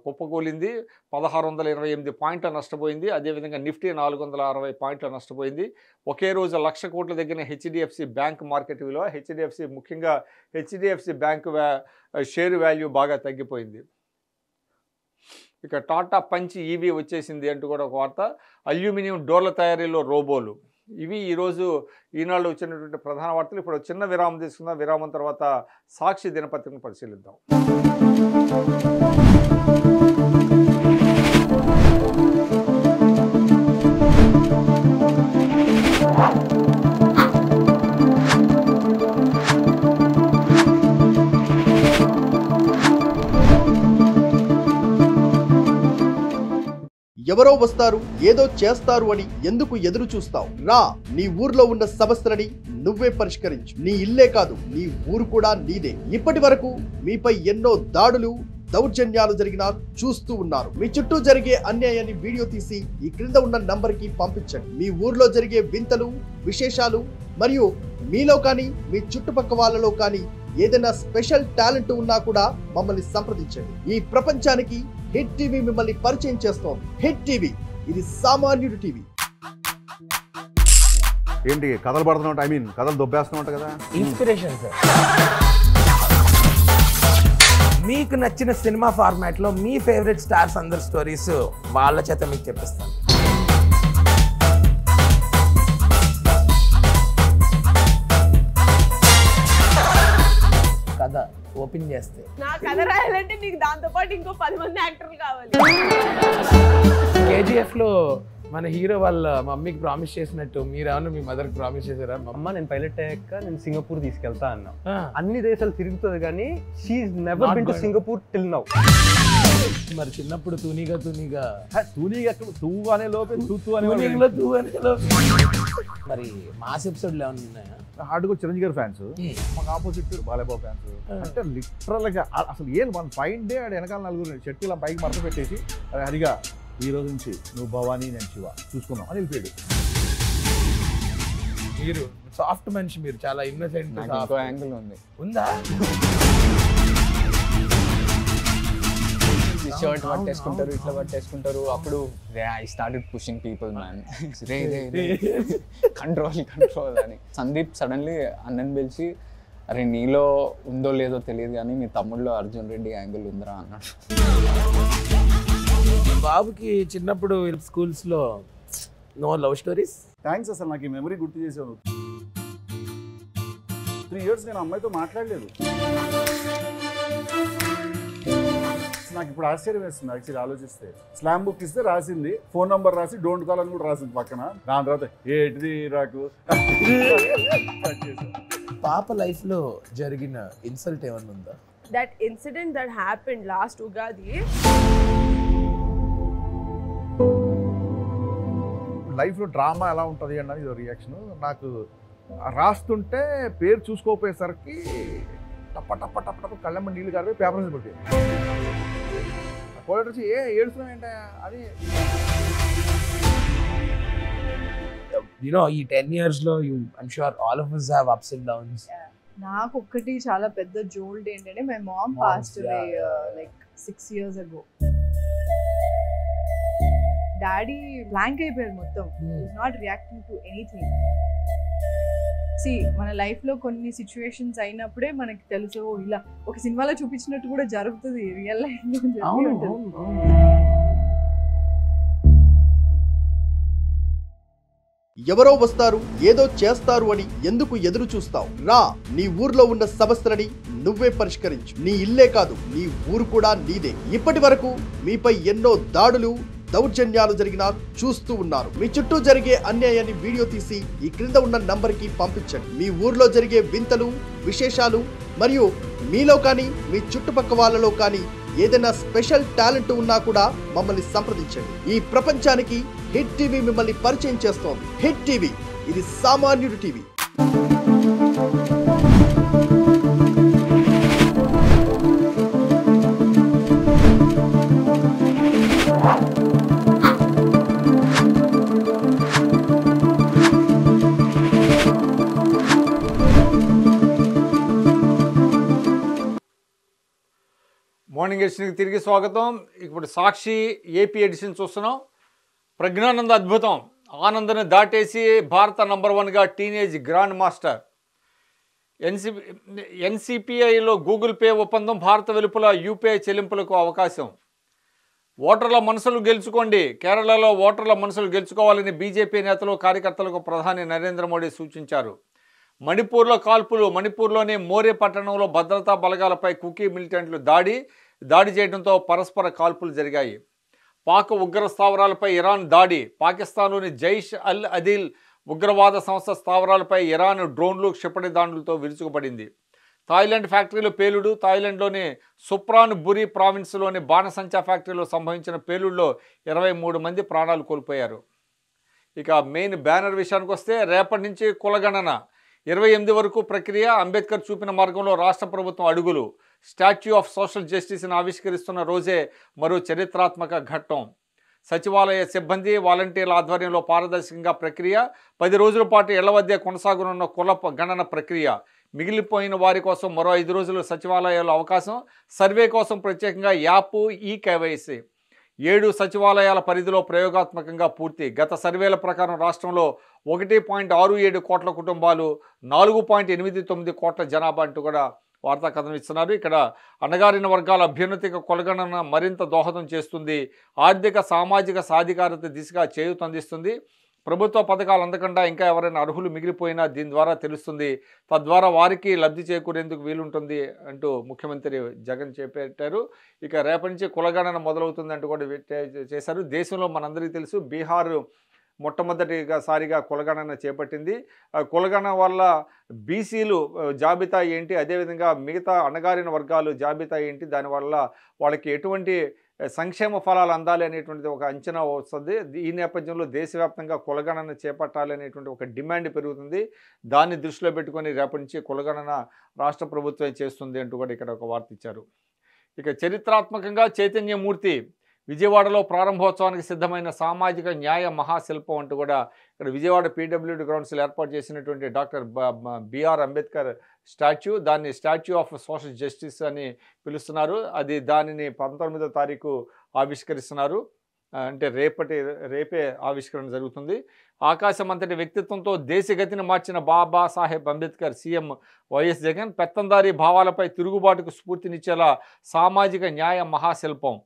కుప్పకూలింది, 1628 పాయింట్ల నష్టపోయింది. అదేవిధంగా నిఫ్టీ 460 పాయింట్ల నష్టపోయింది. ఒకే రోజు 1,00,000 కోట్ల దగ్గర హెచ్డిఎఫ్సి బ్యాంక్ మార్కెట్ విలువ. ముఖ్యంగా హెచ్డిఎఫ్సి బ్యాంక్ షేర్ వాల్యూ బాగా తగ్గిపోయింది. ఇక టాటా పంచ్ ఈవీ వచ్చేసింది అంటూ కూడా ఒక వార్త. అల్యూమినియం డోర్ల తయారీలో రోబోలు. ఇవి ఈరోజు ఈనాళ్ళు వచ్చినటువంటి ప్రధాన వార్తలు. ఇప్పుడు చిన్న విరామం తీసుకుందాం. విరామం తర్వాత సాక్షి దినపత్రికను పరిశీలిద్దాం. ఎవరో వస్తారు, ఏదో చేస్తారు అని ఎందుకు ఎదురు చూస్తావు? రా, నీ ఊర్లో ఉన్న సమస్యలని నువ్వే పరిష్కరించు. నీ ఇల్లే కాదు, నీ ఊరు కూడా నీదే. ఇప్పటి వరకు మీపై ఎన్నో దాడులు, దౌర్జన్యాలు జరిగినా చూస్తూ ఉన్నారు. మీ చుట్టూ జరిగే అన్యాయాన్ని వీడియో తీసి ఈ క్రింద ఉన్న నంబర్కి పంపించండి. మీ ఊర్లో జరిగే వింతలు, విశేషాలు మరియు మీలో కానీ మీ చుట్టుపక్క వాళ్ళలో కానీ ఏదైనా స్పెషల్ టాలెంట్ ఉన్నా కూడా మమ్మల్ని సంప్రదించండి. ఈ ప్రపంచానికి హిట్ టీవీ మిమ్మల్ని పరిచయం చేస్తోంది. హిట్ టీవీ, ఇది సామాన్యుడి టీవీ. ఏంటి కథలు పడుతున్నట్టు, కథలు దొబ్బేస్తున్నట్టు కదా? Inspiration sir. మీకు నచ్చిన సినిమా ఫార్మాట్ లో మీ ఫేవరెట్ స్టార్స్ అందరి స్టోరీస్ వాళ్ళ చేత మీకు చెప్పిస్తాను. కథ ఓపెన్ చేస్తే నా కథ రాయాలంటే నీకు దాంతో పాటు ఇంకో 10 మంది యాక్టర్లు కావాలి. కేజీఎఫ్ లో మన హీరో వాళ్ళ మమ్మీకి ప్రామిస్ చేసినట్టు మీరేమన్నా మీ మదర్ కి ప్రామిస్ చేశారా? అమ్మ నేను పైలట్ అయ్యాక నేను సింగపూర్ తీసుకెళ్తా అన్నా. అన్ని దేశాలు తిరుగుతుంది కానీ she is never been to Singapore till now. మరి చిన్నప్పుడు తూనీగా తూవు అనే లోపే మరి మాస్ ఎపిసోడ్లు ఏమైనా ఉన్నాయా? హార్డ్గా చిరంజీవి గారి ఫ్యాన్స్, మాకు ఆపోజిట్ బాలయ్యబాబు ఫ్యాన్స్. అంటే లిటరల్గా అసలు ఏం వన్ ఫైన్ డే ఆడ వెనకాల నలుగురు షర్ట్ ఇలా పైకి మడత పెట్టేసి హరిగా ఈ రోజు నుంచి నువ్వు భవానీ నేను శివ చూసుకున్నాం అని వెళ్ళిపోయాడు. మీరు సాఫ్ట్ మనిషి, మీరు చాలా ఇన్నోసెంట్. యాంగిల్ ఉంది ఉందా? షర్ట్ పట్టేసుకుంటారు, ఇట్లా పట్టేసుకుంటారు. అప్పుడు I started pushing people man, ray control అని. సందీప్ సడన్లీ అన్నని పిలిచి, అరే నీలో ఉందో లేదో తెలియదు కానీ మీ తమ్ముళ్ళు అర్జున్ రెడ్డి యాంగిల్ ఉందిరా అన్నాడు. బాబుకి చిన్నప్పుడు స్కూల్స్ లో నో లవ్ స్టోరీస్? థ్యాంక్స్, అసలు నాకు ఈ మెమరీ గుర్తు చేసావు. 3 years నేను అమ్మాయితో మాట్లాడలేదు. నాకు ఇప్పుడు ఆశ్చర్యం వేస్తుంది యాక్చువల్లీ ఆలోచిస్తే. స్లామ్ బుక్ ఇస్తే రాసింది, ఫోన్ నంబర్ రాసి డోంట్ కాల్ అని కూడా రాసింది పక్కన. దాని తర్వాత ఏంటిది రాకు. పాప లైఫ్ లో జరిగిన ఇన్సల్ట్ ఏమన్నా ఉందా? That incident that happened last Ugadi. లైఫ్లో డ్రామా ఎలా ఉంటుంది అన్నది ఇది రియాక్షన్. నాకు రాస్తుంటే పేరు చూసుకోపోయేసరికి టప్ప టప్ప టప్ప టప్ప కళ్ళమ్మ నీళ్ళు కారిపోయి పేపర్ మీద పడిపోయాయి. కోలెటర్ వచ్చి ఏడుస్తున్నావు ఏంటా అది. ఈ 10 years లో I'm sure all of us have ups and downs. నాకు ఒక్కటి చాలా పెద్ద జోల్డ్ ఏంటంటే my mom passed away like 6 years ago. Daddy blank అయిపోయారు మొత్తం. Is not reacting to anything. మన లైఫ్ లో కొన్ని సిచ్యువేషన్స్ అయినప్పుడే మనకి తెలుసు, ఇలా ఒక సినిమాలో చూపించినట్టు కూడా జరుగుతుంది రియల్ లైఫ్ లో. ఎవరో వస్తారు, ఏదో చేస్తారు అని ఎందుకు ఎదురు చూస్తావు? రా, నీ ఊర్లో ఉన్న సమస్యలని నువ్వే పరిష్కరించు. నీ ఇల్లే కాదు, నీ ఊరు కూడా నీదే. ఇప్పటి వరకు మీపై ఎన్నో దాడులు, దౌర్జన్యాలు జరిగినా చూస్తూ ఉన్నారు. మీ చుట్టూ జరిగే అన్యాయాన్ని వీడియో తీసి ఈ క్రింద ఉన్న నంబర్కి పంపించండి. మీ ఊర్లో జరిగే వింతలు, విశేషాలు మరియు మీలో కానీ మీ చుట్టుపక్క వాళ్ళలో కానీ ఏదైనా స్పెషల్ టాలెంట్ ఉన్నా కూడా మమ్మల్ని సంప్రదించండి. ఈ ప్రపంచానికి హిట్ టీవీ మిమ్మల్ని పరిచయం చేస్తోంది. హిట్ టీవీ, ఇది సామాన్యుడి టీవీ. మార్నింగ్ ఎడిషన్కి తిరిగి స్వాగతం. ఇప్పుడు సాక్షి ఏపీ ఎడిషన్ చూస్తున్నాం. ప్రజ్ఞానంద అద్భుతం, ఆనంద్ని దాటేసి భారత నంబర్ 1గా టీనేజ్ గ్రాండ్ మాస్టర్. ఎన్సిపిఐలో గూగుల్ పే ఒప్పందం, భారత వెలుపల యూపీఐ చెల్లింపులకు అవకాశం. ఓటర్ల మనసులు గెలుచుకోండి. కేరళలో ఓటర్ల మనసులు గెలుచుకోవాలని బీజేపీ నేతలు, కార్యకర్తలకు ప్రధాని నరేంద్ర మోడీ సూచించారు. మణిపూర్లో కాల్పులు. మణిపూర్లోని మోరే పట్టణంలో భద్రతా బలగాలపై కుకీ మిలిటెంట్లు దాడి చేయడంతో పరస్పర కాల్పులు జరిగాయి. పాక్ ఉగ్ర స్థావరాలపై ఇరాన్ దాడి. పాకిస్తాన్లోని జైష్ అల్ అదిల్ ఉగ్రవాద సంస్థ స్థావరాలపై ఇరాన్ డ్రోన్లు, క్షిపణి దాడులతో విరుచుకుపడింది. థాయిలాండ్ ఫ్యాక్టరీలో పేలుడు. థాయిలాండ్లోని సుప్రాన్ బురి ప్రావిన్స్లోని బాణసంచా ఫ్యాక్టరీలో సంభవించిన పేలుడులో 23 మంది ప్రాణాలు కోల్పోయారు. ఇక మెయిన్ బ్యానర్ విషయానికి వస్తే, రేపటి నుంచి కులగణన 28 వరకు ప్రక్రియ. అంబేద్కర్ చూపిన మార్గంలో రాష్ట్ర ప్రభుత్వం అడుగులు. స్టాచ్యూ ఆఫ్ సోషల్ జస్టిస్ని ఆవిష్కరిస్తున్న రోజే మరో చరిత్రాత్మక ఘట్టం. సచివాలయ సిబ్బంది, వాలంటీర్ల ఆధ్వర్యంలో పారదర్శకంగా ప్రక్రియ. 10 రోజుల పాటు ఇళ్ల వద్దే కొనసాగనున్న కుల గణన ప్రక్రియ. మిగిలిపోయిన వారి కోసం మరో 5 రోజులు సచివాలయాల్లో అవకాశం. సర్వే కోసం ప్రత్యేకంగా యాప్, ఈ కేవైసీ. 7 సచివాలయాల పరిధిలో ప్రయోగాత్మకంగా పూర్తి. గత సర్వేల ప్రకారం రాష్ట్రంలో 1.67 కోట్ల కుటుంబాలు, 4.89 కోట్ల జనాభా అంటూ కూడా వార్తా కథనం ఇస్తున్నారు. ఇక్కడ అణగారిన వర్గాల అభ్యున్నతికి కులగణన మరింత దోహదం చేస్తుంది. ఆర్థిక, సామాజిక సాధికారత దిశగా చేయూతందిస్తుంది. ప్రభుత్వ పథకాలు అందకుండా ఇంకా ఎవరైనా అర్హులు మిగిలిపోయినా దీని ద్వారా తెలుస్తుంది. తద్వారా వారికి లబ్ధి చేకూరేందుకు వీలుంటుంది అంటూ ముఖ్యమంత్రి జగన్ చెప్పారు. ఇక రేపటి నుంచి కులగణన మొదలవుతుందంటూ కూడా చేశారు. దేశంలో మనందరికీ తెలుసు, బీహార్ మొట్టమొదటిసారిగా కులగణన చేపట్టింది. కులగణన వల్ల బీసీలు జాబితా ఏంటి, అదేవిధంగా మిగతా అణగారిన వర్గాలు జాబితా ఏంటి, దానివల్ల వాళ్ళకి ఎటువంటి సంక్షేమ ఫలాలు అందాలి అనేటువంటిది ఒక అంచనా వస్తుంది. ఈ నేపథ్యంలో దేశవ్యాప్తంగా కులగణన చేపట్టాలి అనేటువంటి ఒక డిమాండ్ పెరుగుతుంది. దాన్ని దృష్టిలో పెట్టుకొని రేపటి నుంచి కులగణన రాష్ట్ర ప్రభుత్వం చేస్తుంది అంటూ కూడా ఇక్కడ ఒక వార్త ఇచ్చారు. ఇక చరిత్రాత్మకంగా చైతన్యమూర్తి విజయవాడలో ప్రారంభోత్సవానికి సిద్ధమైన సామాజిక న్యాయ మహాశిల్పం అంటూ కూడా ఇక్కడ విజయవాడ పీడబ్ల్యూడీ గ్రౌండ్స్లో ఏర్పాటు చేసినటువంటి డాక్టర్ బిఆర్ అంబేద్కర్ స్టాచ్యూ, దాన్ని స్టాచ్యూ ఆఫ్ సోషల్ జస్టిస్ అని పిలుస్తున్నారు. దానిని 19వ తారీఖు ఆవిష్కరిస్తున్నారు. అంటే రేపే ఆవిష్కరణ జరుగుతుంది. ఆకాశం అంతటి వ్యక్తిత్వంతో దేశగతిని మార్చిన బాబాసాహెబ్ అంబేద్కర్, సీఎం వైఎస్ జగన్ పెత్తందారీ భావాలపై తిరుగుబాటుకు స్ఫూర్తినిచ్చేలా సామాజిక న్యాయ మహాశిల్పం.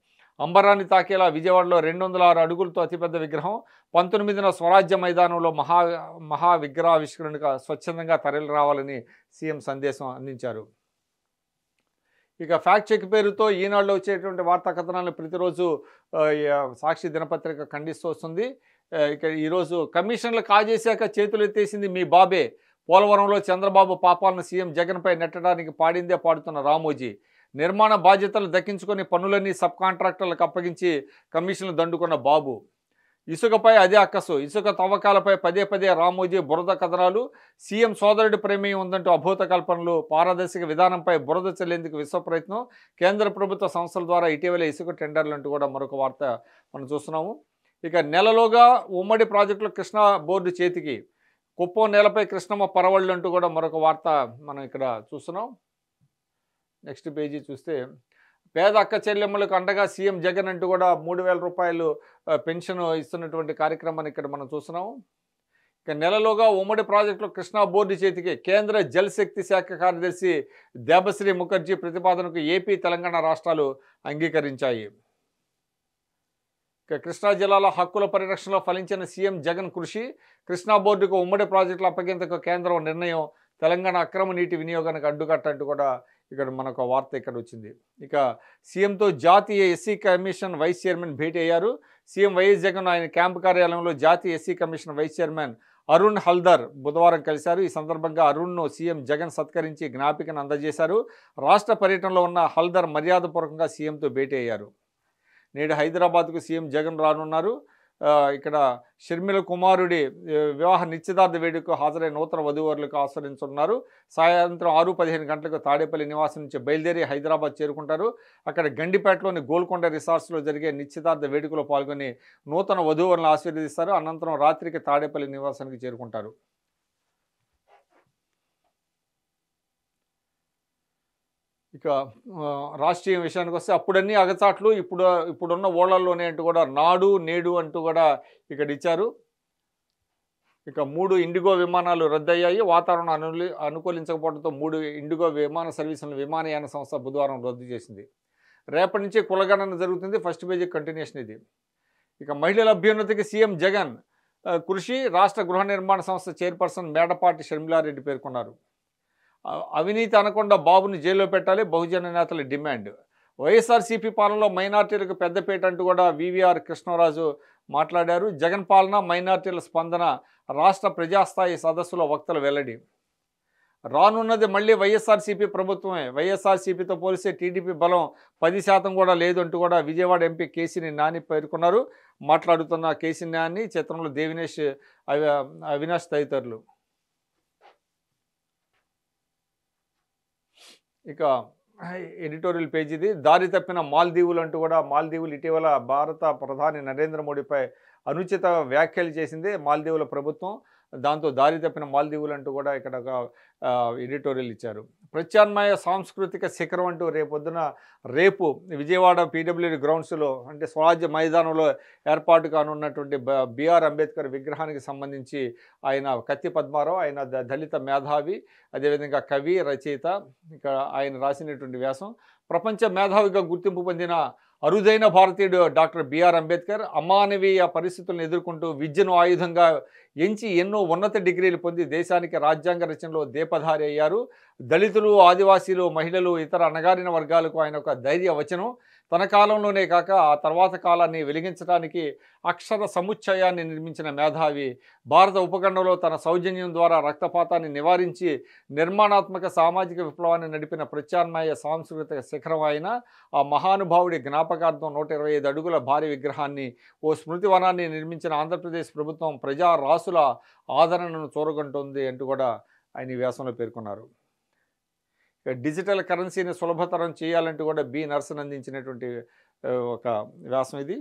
అంబరాన్ని తాకేలా విజయవాడలో 206 అడుగులతో అతిపెద్ద విగ్రహం. 19న స్వరాజ్య మైదానంలో మహా విగ్రహావిష్కరణగా స్వచ్ఛందంగా తరలి రావాలని సీఎం సందేశం అందించారు. ఇక ఫ్యాక్ట్ చెక్ పేరుతో ఈనాడులో వచ్చేటువంటి వార్తా కథనాలను ప్రతిరోజు సాక్షి దినపత్రిక ఖండిస్తూ వస్తుంది. ఇక ఈరోజు కమిషన్లు కాజేశాక చేతులు ఎత్తేసింది మీ బాబే. పోలవరంలో చంద్రబాబు పాపాలను సీఎం జగన్పై నెట్టడానికి పాడిందే పాడుతున్న రామోజీ. నిర్మాణ బాధ్యతలు దక్కించుకొని పనులన్నీ సబ్ కాంట్రాక్టర్లకు అప్పగించి కమిషన్లు దండుకున్న బాబు. ఇసుకపై అదే అక్కసు. ఇసుక తవ్వకాలపై పదే రామోజీ బురద కథనాలు. సీఎం సోదరుడి ప్రమేయం ఉందంటూ అభూత కల్పనలు. పారదర్శక విధానంపై బురద చెల్లేందుకు విశ్వ ప్రయత్నం. కేంద్ర ప్రభుత్వ సంస్థల ద్వారా ఇటీవల ఇసుక టెండర్లు అంటూ కూడా మరొక వార్త మనం చూస్తున్నాము. ఇక నెలలోగా ఉమ్మడి ప్రాజెక్టులు కృష్ణా బోర్డు చేతికి. కుప్పం నేలపై కృష్ణమ్మ పరవళ్ళు అంటూ కూడా మరొక వార్త మనం ఇక్కడ చూస్తున్నాం. నెక్స్ట్ పేజీ చూస్తే, పేద అక్క చెల్లెమ్మలకు అండగా సీఎం జగన్ అంటూ కూడా 3,000 రూపాయలు పెన్షన్ ఇస్తున్నటువంటి కార్యక్రమాన్ని ఇక్కడ మనం చూస్తున్నాము. ఇక నెలలోగా ఉమ్మడి ప్రాజెక్టులో కృష్ణా బోర్డు చేతికి. కేంద్ర జల్ శక్తి శాఖ కార్యదర్శి దేబశ్రీ ముఖర్జీ ప్రతిపాదనకు ఏపీ, తెలంగాణ రాష్ట్రాలు అంగీకరించాయి. ఇక కృష్ణా జిల్లాల హక్కుల పరిరక్షణలో ఫలించిన సీఎం జగన్ కృషి. కృష్ణా బోర్డుకు ఉమ్మడి ప్రాజెక్టుల అప్పగింతకు కేంద్రం నిర్ణయం. తెలంగాణ అక్రమ నీటి వినియోగానికి అడ్డుకట్ట అంటూ కూడా ఇక్కడ మనకు వార్త ఇక్కడ వచ్చింది. ఇక సీఎంతో జాతీయ ఎస్సీ కమిషన్ వైస్ చైర్మన్ భేటీ అయ్యారు. సీఎం వైఎస్ జగన్ ఆయన క్యాంపు కార్యాలయంలో జాతీయ SC commission vice chairman Arun Haldar బుధవారం కలిశారు. ఈ సందర్భంగా అరుణ్ను సీఎం జగన్ సత్కరించి జ్ఞాపికను అందజేశారు. రాష్ట్ర పర్యటనలో ఉన్న హల్దర్ మర్యాదపూర్వకంగా సీఎంతో భేటీ అయ్యారు. నేడు హైదరాబాద్కు సీఎం జగన్ రానున్నారు. ఇక్కడ షర్మిల కుమారుడి వివాహ నిశ్చితార్థ వేడుకకు హాజరైన నూతన వధూవరులకు ఆస్వాదించున్నారు. సాయంత్రం 6:15 గంటలకు తాడేపల్లి నివాసం నుంచి బయలుదేరి హైదరాబాద్ చేరుకుంటారు. అక్కడ గండిపేటలోని గోల్కొండ రిసార్ట్స్లో జరిగే నిశ్చితార్థ వేడుకలో పాల్గొని నూతన వధూవరులను ఆశీర్వదిస్తారు. అనంతరం రాత్రికి తాడేపల్లి నివాసానికి చేరుకుంటారు. ఇక రాష్ట్రీయ విషయానికి వస్తే అప్పుడన్నీ అగచాట్లు ఇప్పుడున్న ఓళ్ళల్లోనే అంటూ కూడా నాడు నేడు అంటూ కూడా ఇక్కడ ఇచ్చారు. ఇక 3 ఇండిగో విమానాలు రద్దయ్యాయి. వాతావరణం అనుకూలించకపోవడంతో 3 ఇండిగో విమాన సర్వీసులను విమానయాన సంస్థ బుధవారం రద్దు చేసింది. రేపటి నుంచి కులగణన జరుగుతుంది. ఫస్ట్ పేజీ కంటిన్యూషన్ ఇది. ఇక మహిళల అభ్యున్నతికి సీఎం జగన్ కృషి రాష్ట్ర గృహ నిర్మాణ సంస్థ చైర్పర్సన్ మేడపాటి షర్మిలారెడ్డి పేర్కొన్నారు. అవినీతి అనకుండా బాబుని జైల్లో పెట్టాలి బహుజన నేతల డిమాండ్. వైఎస్ఆర్సీపీ పాలనలో మైనార్టీలకు పెద్దపీట అంటూ కూడా వివిఆర్ కృష్ణరాజు మాట్లాడారు. జగన్ పాలన మైనార్టీల స్పందన రాష్ట్ర ప్రజాస్థాయి సదస్సులో వక్తలు వెల్లడి. రానున్నది మళ్ళీ వైఎస్ఆర్సీపీ ప్రభుత్వమే. వైఎస్ఆర్సీపీతో పోలిస్తే టీడీపీ బలం 10% కూడా లేదు అంటూ కూడా విజయవాడ ఎంపీ కేసీని నాని పేర్కొన్నారు. మాట్లాడుతున్న కేసీ నాని చిత్రంలో దేవినేష్ అవినాష్ తదితరులు. ఇక ఎడిటోరియల్ పేజ్ ఇది. దారి తప్పిన మాల్దీవులు అంటూ కూడా మాల్దీవులు ఇటీవల భారత ప్రధాని నరేంద్ర మోడీపై అనుచిత వ్యాఖ్యలు చేసింది మాల్దీవుల ప్రభుత్వం. దాంతో దారి తప్పిన మాల్దీవులు అంటూ కూడా ఇక్కడ ఒక ఎడిటోరియల్ ఇచ్చారు. ప్రత్యామ్నాయ సాంస్కృతిక శిఖరం అంటూ రేపు విజయవాడ పీడబ్ల్యూడీ గ్రౌండ్స్లో అంటే స్వరాజ్య మైదానంలో ఏర్పాటు కానున్నటువంటి బిఆర్ అంబేద్కర్ విగ్రహానికి సంబంధించి ఆయన కత్తి పద్మారావు ఆయన దళిత మేధావి, అదేవిధంగా కవి రచయిత. ఇక్కడ ఆయన రాసినటువంటి వ్యాసం ప్రపంచ మేధావిగా గుర్తింపు పొందిన అరుదైన భారతీయుడు డాక్టర్ బిఆర్ అంబేద్కర్ అమానవీయ పరిస్థితులను ఎదుర్కొంటూ విద్యను ఆయుధంగా ఎంచి ఎన్నో ఉన్నత డిగ్రీలు పొంది దేశానికి రాజ్యాంగ రచనలో దీపధారి అయ్యారు. దళితులు, ఆదివాసీలు, మహిళలు, ఇతర అణగారిన వర్గాలకు ఆయన ఒక ధైర్య వచనం. తన కాలంలోనే కాక ఆ తర్వాత కాలాన్ని వెలిగించడానికి అక్షర సముచ్చయాన్ని నిర్మించిన మేధావి. భారత ఉపఖండంలో తన సౌజన్యం ద్వారా రక్తపాతాన్ని నివారించి నిర్మాణాత్మక సామాజిక విప్లవాన్ని నడిపిన ప్రత్యామ్నాయ సాంస్కృతిక శిఖరం అయిన ఆ మహానుభావుడి జ్ఞాపకార్థం 125 అడుగుల భారీ విగ్రహాన్ని ఓ స్మృతివనాన్ని నిర్మించిన ఆంధ్రప్రదేశ్ ప్రభుత్వం ప్రజా రాసుల ఆదరణను చూరగొంటోంది అంటూ కూడా ఆయన ఈ వ్యాసంలో పేర్కొన్నారు. డిజిటల్ కరెన్సీని సులభతరం చేయాలంటూ కూడా బి నర్సన్ అందించినటువంటి ఒక వ్యాసం ఇది.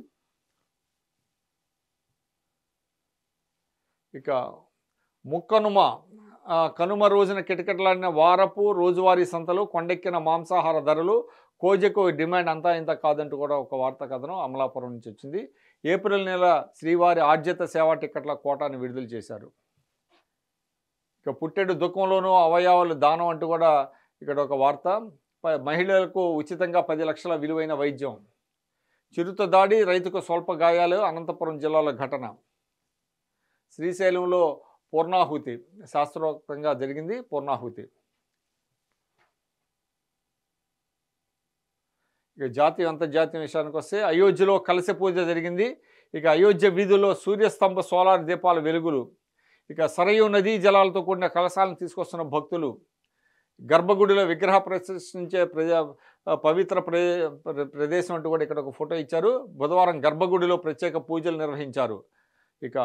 ఇక కనుమ రోజున కిటకిటలాడిన వారపు రోజువారీ సంతలు, కొండెక్కిన మాంసాహార ధరలు, కోజకు డిమాండ్ అంతా ఇంత కాదంటూ కూడా ఒక వార్తా కథనం అమలాపురం నుంచి వచ్చింది. ఏప్రిల్ నెల శ్రీవారి ఆర్జిత సేవా టికెట్ల కోటాను విడుదల చేశారు. ఇక పుట్టెడు దుఃఖంలోనూ అవయవాలు దానం అంటూ కూడా ఇక్కడ ఒక వార్త. మహిళలకు ఉచితంగా 10 లక్షల విలువైన వైద్యం. చిరుత దాడి, రైతుకు స్వల్ప గాయాలు. అనంతపురం జిల్లాలో ఘటన. శ్రీశైలంలో పూర్ణాహుతి శాస్త్రోక్తంగా జరిగింది. పూర్ణాహుతి. ఇక జాతీయ అంతర్జాతీయ విషయానికి వస్తే అయోధ్యలో కలశ పూజ జరిగింది. ఇక అయోధ్య వీధుల్లో సూర్యస్తంభ సోలార్ దీపాల వెలుగులు. ఇక సరయూ నదీ జలాలతో కూడిన కలశాలను తీసుకొస్తున్న భక్తులు. గర్భగుడిలో విగ్రహ ప్రదర్శించే పవిత్ర ప్రదేశం అంటూ కూడా ఇక్కడ ఒక ఫోటో ఇచ్చారు. బుధవారం గర్భగుడిలో ప్రత్యేక పూజలు నిర్వహించారు. ఇక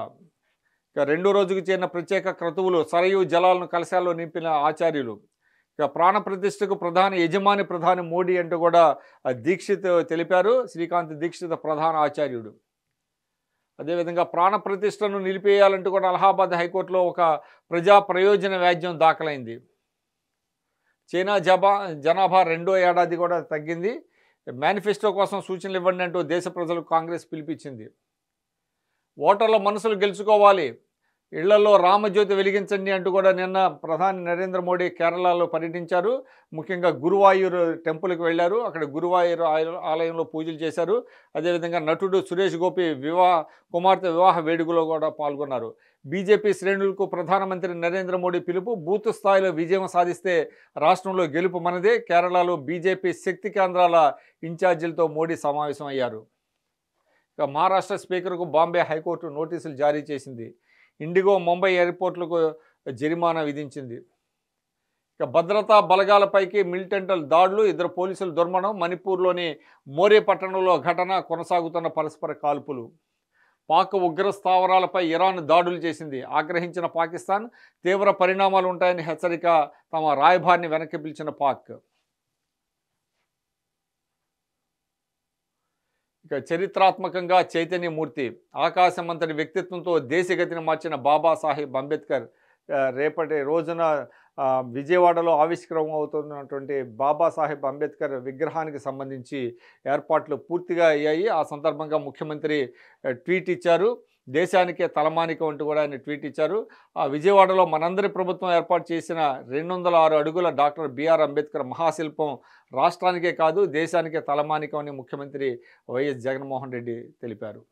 రెండో రోజుకు చేరిన ప్రత్యేక క్రతువులు సరయూ జలాలను కలశాల్లో నింపిన ఆచార్యులు. ఇక ప్రాణప్రతిష్ఠకు ప్రధాని మోడీ అంటూ కూడా దీక్షిత్ తెలిపారు. శ్రీకాంత్ దీక్షిత్ ప్రధాన ఆచార్యుడు. అదేవిధంగా ప్రాణప్రతిష్ఠను నిలిపేయాలంటూ కూడా అలహాబాద్ హైకోర్టులో ఒక ప్రజా ప్రయోజన వ్యాజ్యం దాఖలైంది. చైనా జనాభా 2వ ఏడాది కూడా తగ్గింది. మేనిఫెస్టో కోసం సూచనలు ఇవ్వండి అంటూ దేశ ప్రజలకు కాంగ్రెస్ పిలిపించింది. ఓటర్ల మనసులు గెలుచుకోవాలి, ఇళ్లలో రామజ్యోతి వెలిగించండి అంటూ కూడా నిన్న ప్రధాని నరేంద్ర మోడీ కేరళలో పర్యటించారు. ముఖ్యంగా గురువాయూర్ టెంపుల్కి వెళ్ళారు. అక్కడ గురువాయూర్ ఆలయంలో పూజలు చేశారు. అదేవిధంగా నటుడు సురేష్ గోపి కుమార్తె వివాహ వేడుకలో కూడా పాల్గొన్నారు. బీజేపీ శ్రేణులకు ప్రధానమంత్రి నరేంద్ర మోడీ పిలుపు. బూత్ స్థాయిలో విజయం సాధిస్తే రాష్ట్రంలో గెలుపు మనదే. కేరళలో బీజేపీ శక్తి కేంద్రాల ఇన్ఛార్జీలతో మోడీ సమావేశం అయ్యారు. ఇక మహారాష్ట్ర స్పీకర్కు బాంబే హైకోర్టు నోటీసులు జారీ చేసింది. ఇండిగో ముంబై ఎయిర్పోర్ట్లకు జరిమానా విధించింది. ఇక భద్రతా బలగాలపైకి మిలిటెంటల్ దాడులు, 2 పోలీసులు దుర్మరణం. మణిపూర్లోని మోరే పట్టణంలో ఘటన, కొనసాగుతున్న పరస్పర కాల్పులు. పాక్ ఉగ్ర స్థావరాలపై ఇరాన్ దాడులు చేసింది. ఆగ్రహించిన పాకిస్తాన్, తీవ్ర పరిణామాలు ఉంటాయని హెచ్చరిక. తమ రాయబారిని వెనక్కి పిలిచిన పాక్. ఇక చరిత్రాత్మకంగా చైతన్యమూర్తి, ఆకాశమంతటి వ్యక్తిత్వంతో దేశగతిని మార్చిన బాబాసాహెబ్ అంబేద్కర్ రేపటి రోజున విజయవాడలో ఆవిష్కరణ అవుతున్నటువంటి బాబాసాహెబ్ అంబేద్కర్ విగ్రహానికి సంబంధించి ఏర్పాట్లు పూర్తిగా అయ్యాయి. ఆ సందర్భంగా ముఖ్యమంత్రి ట్వీట్ ఇచ్చారు. దేశానికే తలమానికం అంటూ కూడా ఆయన ట్వీట్ ఇచ్చారు. ఆ విజయవాడలో మనందరి ప్రభుత్వం ఏర్పాటు చేసిన 206 అడుగుల డాక్టర్ బిఆర్ అంబేద్కర్ మహాశిల్పం రాష్ట్రానికే కాదు దేశానికే తలమానికం అని ముఖ్యమంత్రి వైఎస్ జగన్మోహన్ రెడ్డి తెలిపారు.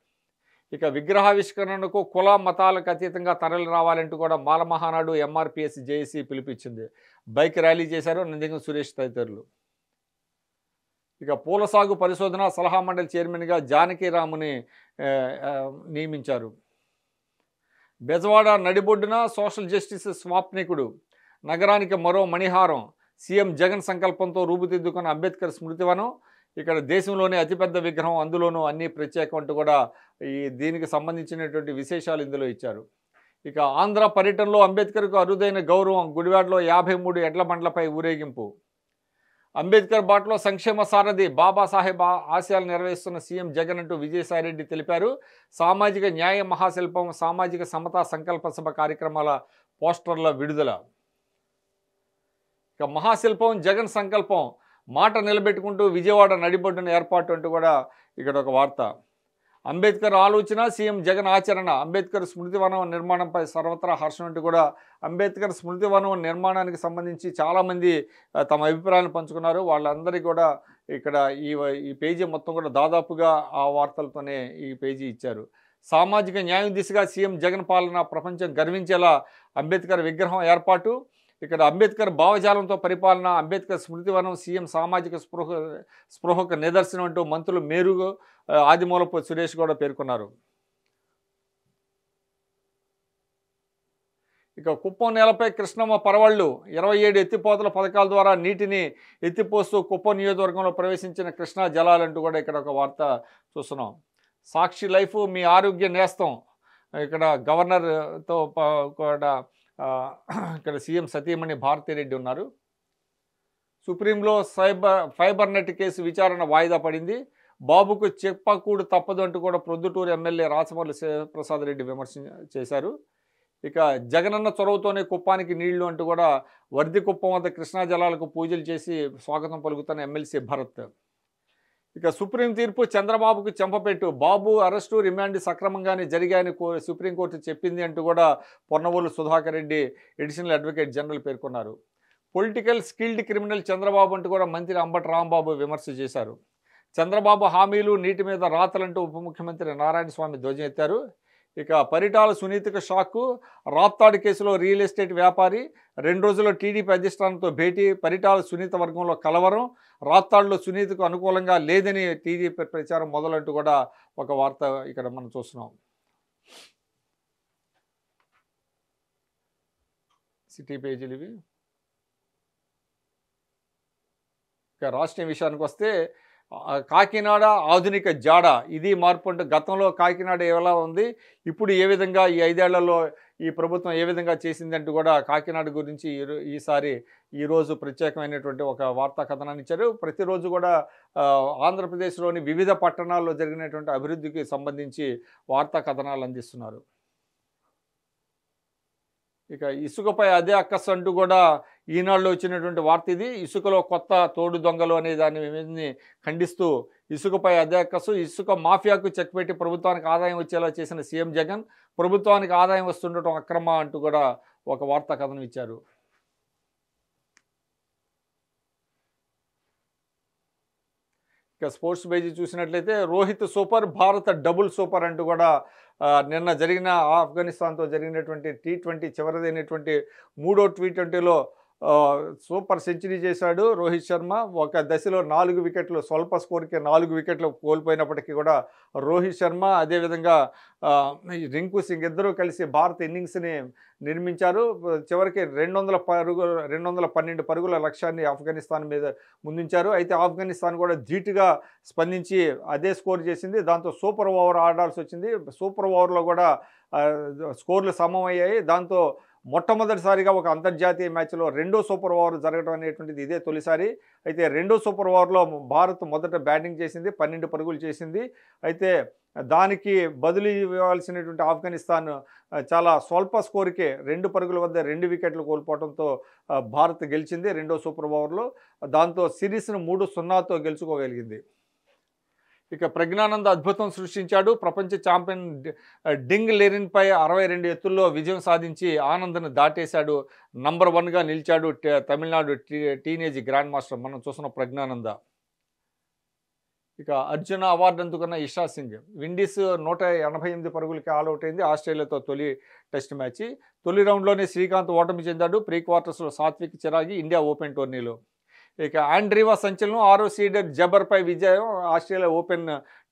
ఇక విగ్రహావిష్కరణకు కుల మతాలకు అతీతంగా తరలి రావాలంటూ కూడా మాల మహానాడు, ఎంఆర్పిఎస్, జేఏసీ పిలుపిచ్చింది. బైక్ ర్యాలీ చేశారు నందిగం సురేష్ తదితరులు. ఇక పూల సాగు పరిశోధన సలహా మండలి చైర్మన్గా జానకీరాముని నియమించారు. బెజవాడ నడిబొడ్డున సోషల్ జస్టిస్ స్వాప్నికుడు, నగరానికి మరో మణిహారం. సీఎం జగన్ సంకల్పంతో రూపుదిద్దుకున్న అంబేద్కర్ స్మృతివనం. ఇక్కడ దేశంలోనే అతిపెద్ద విగ్రహం, అందులోనూ అన్నీ ప్రత్యేకం అంటూ కూడా దీనికి సంబంధించినటువంటి విశేషాలు ఇందులో ఇచ్చారు. ఇక ఆంధ్ర పర్యటనలో అంబేద్కర్కు అరుదైన గౌరవం. గుడివాడలో 53 ఎడ్ల బండ్లపై ఊరేగింపు. అంబేద్కర్ బాటలో సంక్షేమ సారథి, బాబాసాహెబ్ ఆశయాలు నెరవేరుస్తున్న సీఎం జగన్ అంటూ విజయసాయిరెడ్డి తెలిపారు. సామాజిక న్యాయ మహాశిల్పం, సామాజిక సమతా సంకల్ప సభ కార్యక్రమాల పోస్టర్ల విడుదల. ఇక మహాశిల్పం, జగన్ సంకల్పం, మాట నిలబెట్టుకుంటూ విజయవాడ నడిబొడ్డున ఏర్పాటు అంటూ కూడా ఇక్కడ ఒక వార్త. అంబేద్కర్ ఆలోచన, సీఎం జగన్ ఆచరణ. అంబేద్కర్ స్మృతివనం నిర్మాణంపై సర్వత్రా హర్షం అంటూ కూడా అంబేద్కర్ స్మృతివనం నిర్మాణానికి సంబంధించి చాలామంది తమ అభిప్రాయాలను పంచుకున్నారు. వాళ్ళందరికీ కూడా ఇక్కడ ఈ పేజీ మొత్తం కూడా దాదాపుగా ఆ వార్తలతోనే ఈ పేజీ ఇచ్చారు. సామాజిక న్యాయం దిశగా సీఎం జగన్ పాలన, ప్రపంచం గర్వించేలా అంబేద్కర్ విగ్రహం ఏర్పాటు. ఇక్కడ అంబేద్కర్ భావజాలంతో పరిపాలన, అంబేద్కర్ స్మృతివనం సీఎం సామాజిక స్పృహకు నిదర్శనం అంటూ మంత్రులు మేరుగు, ఆదిమూలపు సురేష్ కూడా పేర్కొన్నారు. ఇక కుప్పం నేలపై కృష్ణమ్మ పరవళ్ళు. 27 ఎత్తిపోతల పథకాల ద్వారా నీటిని ఎత్తిపోస్తూ కుప్పం నియోజకవర్గంలో ప్రవేశించిన కృష్ణా జలాలంటూ కూడా ఇక్కడ ఒక వార్త చూస్తున్నాం. సాక్షి లైఫ్, మీ ఆరోగ్య నేస్తం. ఇక్కడ గవర్నర్తో కూడా ఇక్కడ సీఎం సతీమణి భారతిరెడ్డి ఉన్నారు. సుప్రీంలో ఫైబర్ నెట్ కేసు విచారణ వాయిదా పడింది. బాబుకు చెప్పకూడు తప్పదు అంటూ కూడా ప్రొద్దుటూరు ఎమ్మెల్యే రాచమల్లి శివప్రసాద్ రెడ్డి విమర్శ చేశారు. ఇక జగనన్న చొరవతోనే కుప్పానికి నీళ్లు అంటూ కూడా వర్ది కుప్పం వద్ద కృష్ణా జలాలకు పూజలు చేసి స్వాగతం పలుకుతున్న ఎమ్మెల్సీ భరత్. ఇక సుప్రీం తీర్పు చంద్రబాబుకు చెంపపెట్టు. బాబు అరెస్టు, రిమాండ్ సక్రమంగానే జరిగాయని సుప్రీంకోర్టు చెప్పింది అంటూ కూడా Ponnavolu Sudhakar Reddy additional advocate general పేర్కొన్నారు. పొలిటికల్ స్కిల్డ్ క్రిమినల్ చంద్రబాబు అంటూ కూడా మంత్రి అంబటి రాంబాబు విమర్శ చేశారు. చంద్రబాబు హామీలు, నీటి మీద రాతలంటూ ఉప ముఖ్యమంత్రి నారాయణ స్వామి ధ్వజం ఎత్తారు. ఇక పరిటాల సునీతకు షాకు. రాప్తాడు కేసులో రియల్ ఎస్టేట్ వ్యాపారి 2 రోజుల్లో టీడీపీ అధిష్టానంతో భేటీ. పరిటాల సునీత వర్గంలో కలవరం. రాప్తాడులో సునీతకు అనుకూలంగా లేదని టీడీపీ ప్రచారం మొదలంటూ కూడా ఒక వార్త ఇక్కడ మనం చూస్తున్నాం. సిటీ పేజీలు ఇవి. ఇక రాష్ట్రీయ విషయానికి వస్తే కాకినాడ ఆధునిక జాడ, ఇది మార్పు అంటూ గతంలో కాకినాడ ఎలా ఉంది, ఇప్పుడు ఏ విధంగా ఈ 5 ఏళ్లలో ఈ ప్రభుత్వం ఏ విధంగా చేసిందంటూ కూడా కాకినాడ గురించి ఈరోజు ప్రత్యేకమైనటువంటి ఒక వార్తా కథనాన్ని ఇచ్చారు. ప్రతిరోజు కూడా ఆంధ్రప్రదేశ్లోని వివిధ పట్టణాల్లో జరిగినటువంటి అభివృద్ధికి సంబంధించి వార్తా కథనాలు అందిస్తున్నారు. ఇక ఇసుకపై అదే అక్కస్ అంటూ కూడా ఈనాడులో వచ్చినటువంటి వార్త ఇది. ఇసుకలో కొత్త తోడు దొంగలు అనే దాన్ని ఖండిస్తూ ఇసుకపై అదే అక్కసు, ఇసుక మాఫియాకు చెక్ పెట్టి ప్రభుత్వానికి ఆదాయం వచ్చేలా చేసిన సీఎం జగన్, ప్రభుత్వానికి ఆదాయం వస్తుండటం అక్రమ అంటూ కూడా ఒక వార్తా కథనం ఇచ్చారు. ఇక స్పోర్ట్స్ పేజీ చూసినట్లయితే Rohit super, Bharat double super అంటూ కూడా నిన్న జరిగిన ఆఫ్ఘనిస్తాన్తో జరిగినటువంటి T20 చివరిదైనటువంటి 3వ T20లో సూపర్ సెంచరీ చేశాడు రోహిత్ శర్మ. ఒక దశలో 4 వికెట్లు, స్వల్ప స్కోర్కి 4 వికెట్లు కోల్పోయినప్పటికీ కూడా రోహిత్ శర్మ అదేవిధంగా రింకు సింగ్ ఇద్దరూ కలిసి భారత ఇన్నింగ్స్ని నిర్మించారు. చివరికి 212 పరుగుల లక్ష్యాన్ని ఆఫ్ఘనిస్తాన్ మీద ముందుంచారు. అయితే ఆఫ్ఘనిస్తాన్ కూడా ధీటుగా స్పందించి అదే స్కోర్ చేసింది. దాంతో సూపర్ ఓవర్ ఆడాల్సి వచ్చింది. సూపర్ ఓవర్లో కూడా స్కోర్లు సమమయ్యాయి. దాంతో మొట్టమొదటిసారిగా ఒక అంతర్జాతీయ మ్యాచ్లో రెండో సూపర్ ఓవర్ జరగడం అనేటువంటిది ఇదే తొలిసారి. అయితే రెండో సూపర్ ఓవర్లో భారత్ మొదట బ్యాటింగ్ చేసింది, 12 పరుగులు చేసింది. అయితే దానికి బదులు ఇవ్వాల్సినటువంటి ఆఫ్ఘనిస్తాన్ చాలా స్వల్ప స్కోర్కే 2 పరుగుల వద్ద 2 వికెట్లు కోల్పోవడంతో భారత్ గెలిచింది రెండో సూపర్ ఓవర్లో. దాంతో సిరీస్ను 3-0తో గెలుచుకోగలిగింది. ఇక ప్రజ్ఞానంద అద్భుతం సృష్టించాడు. ప్రపంచ ఛాంపియన్ డింగ్ లెరిన్పై 62 ఎత్తుల్లో విజయం సాధించి ఆనంద్ను దాటేశాడు. నంబర్ 1గా నిలిచాడు తమిళనాడు టీనేజ్ గ్రాండ్ మాస్టర్ మనం చూసిన ప్రజ్ఞానంద. ఇక అర్జున అవార్డు అందుకున్న ఇషా సింగ్ విండీస్ 188 పరుగులకి ఆల్అవుట్ అయింది ఆస్ట్రేలియాతో తొలి టెస్ట్ మ్యాచ్. తొలి రౌండ్లోనే శ్రీకాంత్ ఓటమి చెందాడు. ప్రీ క్వార్టర్స్లో సాత్విక్ చిరాగి ఇండియా ఓపెన్ టోర్నీలో. ఇక ఆండ్రీవా సంచలనం 6వ సీడెడ్ జబర్పై విజయం ఆస్ట్రేలియా ఓపెన్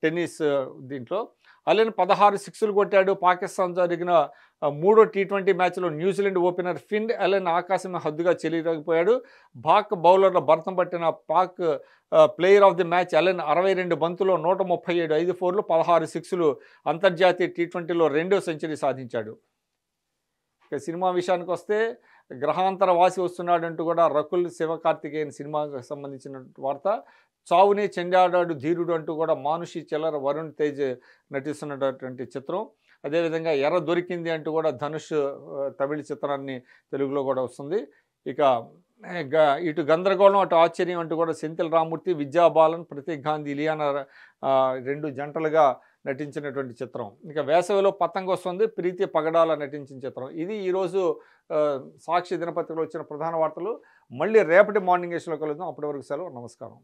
టెన్నిస్ దీంట్లో. అలెన్ 16 సిక్స్లు కొట్టాడు. పాకిస్తాన్ జరిగిన 3వ T20 మ్యాచ్లో న్యూజిలాండ్ ఓపెనర్ ఫిన్ అలెన్ ఆకాశం హద్దుగా చెలిరగిపోయాడు. పాక్ బౌలర్ల భర్తం పట్టిన Pak player of the match Allen 62 బంతుల్లో 137 5 ఫోర్లు 16 సిక్స్లు అంతర్జాతీయ T20లో 2వ సెంచరీ సాధించాడు. ఇక సినిమా విషయానికి వస్తే గ్రహాంతర వాసి వస్తున్నాడంటూ కూడా రకుల్ శివకార్తికేయన్ సినిమాకు సంబంధించిన వార్త. చావునే చెండాడాడు ధీరుడు అంటూ కూడా మానుషి చెల్లర వరుణ్ తేజ్ నటిస్తున్నటువంటి చిత్రం. అదేవిధంగా ఎర్ర దొరికింది అంటూ కూడా ధనుష్ తమిళ చిత్రాన్ని తెలుగులో కూడా వస్తుంది. ఇక ఇటు గందరగోళం అటు ఆశ్చర్యం అంటూ కూడా సెంథిల్ రామూర్తి, విద్యాబాలన్, ప్రతీక్ గాంధీ, ఇలియానా 2 జంటలుగా నటించినటువంటి చిత్రం. ఇక వేసవిలో పతంగ వస్తుంది ప్రీతి పగడాల నటించిన చిత్రం. ఇది ఈరోజు సాక్షి దినపత్రికలో వచ్చిన ప్రధాన వార్తలు. మళ్ళీ రేపటి మార్నింగ్ ఎస్లో కలుద్దాం. అప్పటి వరకు సెలవు. నమస్కారం.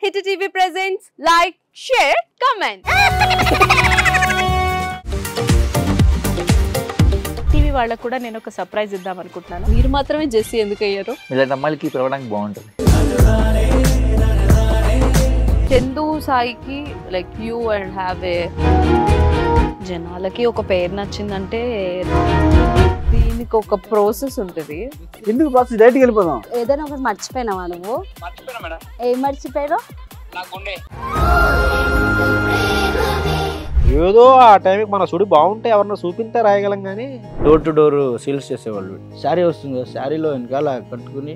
Hit TV presents like, share, comment. TV వాళ్ళకు కూడా నేను ఒక సర్ప్రైజ్ ఇద్దాం అనుకుంటున్నాను. మీరు మాత్రమే జెస్సీ ఎందుకు అయ్యారు? ఇలాంటి అమ్మాయిలకి పిలవడానికి బాగుంటుంది. చందు సాయికి like you and have a జనాలకి ఒక పేరు నచ్చిందంటే దీనికి ఒక ప్రాసెస్ ఉంటుంది. ఎందుకు ప్రాసెస్ డైరెక్ట్గా వెళ్ళిపోదాం. ఏదైనా ఒకటి మర్చిపోయినావా నువ్వు? ఏం మర్చిపోయావు? ఏదో ఆ టైంకి మన సుడి బాగుంటే ఎవరన్నా చూపిస్తే రాయగలం కానీ డోర్ టు డోర్ సేల్స్ చేసేవాళ్ళు. శారీ వస్తుంది, శారీలో వెనకాల కట్టుకుని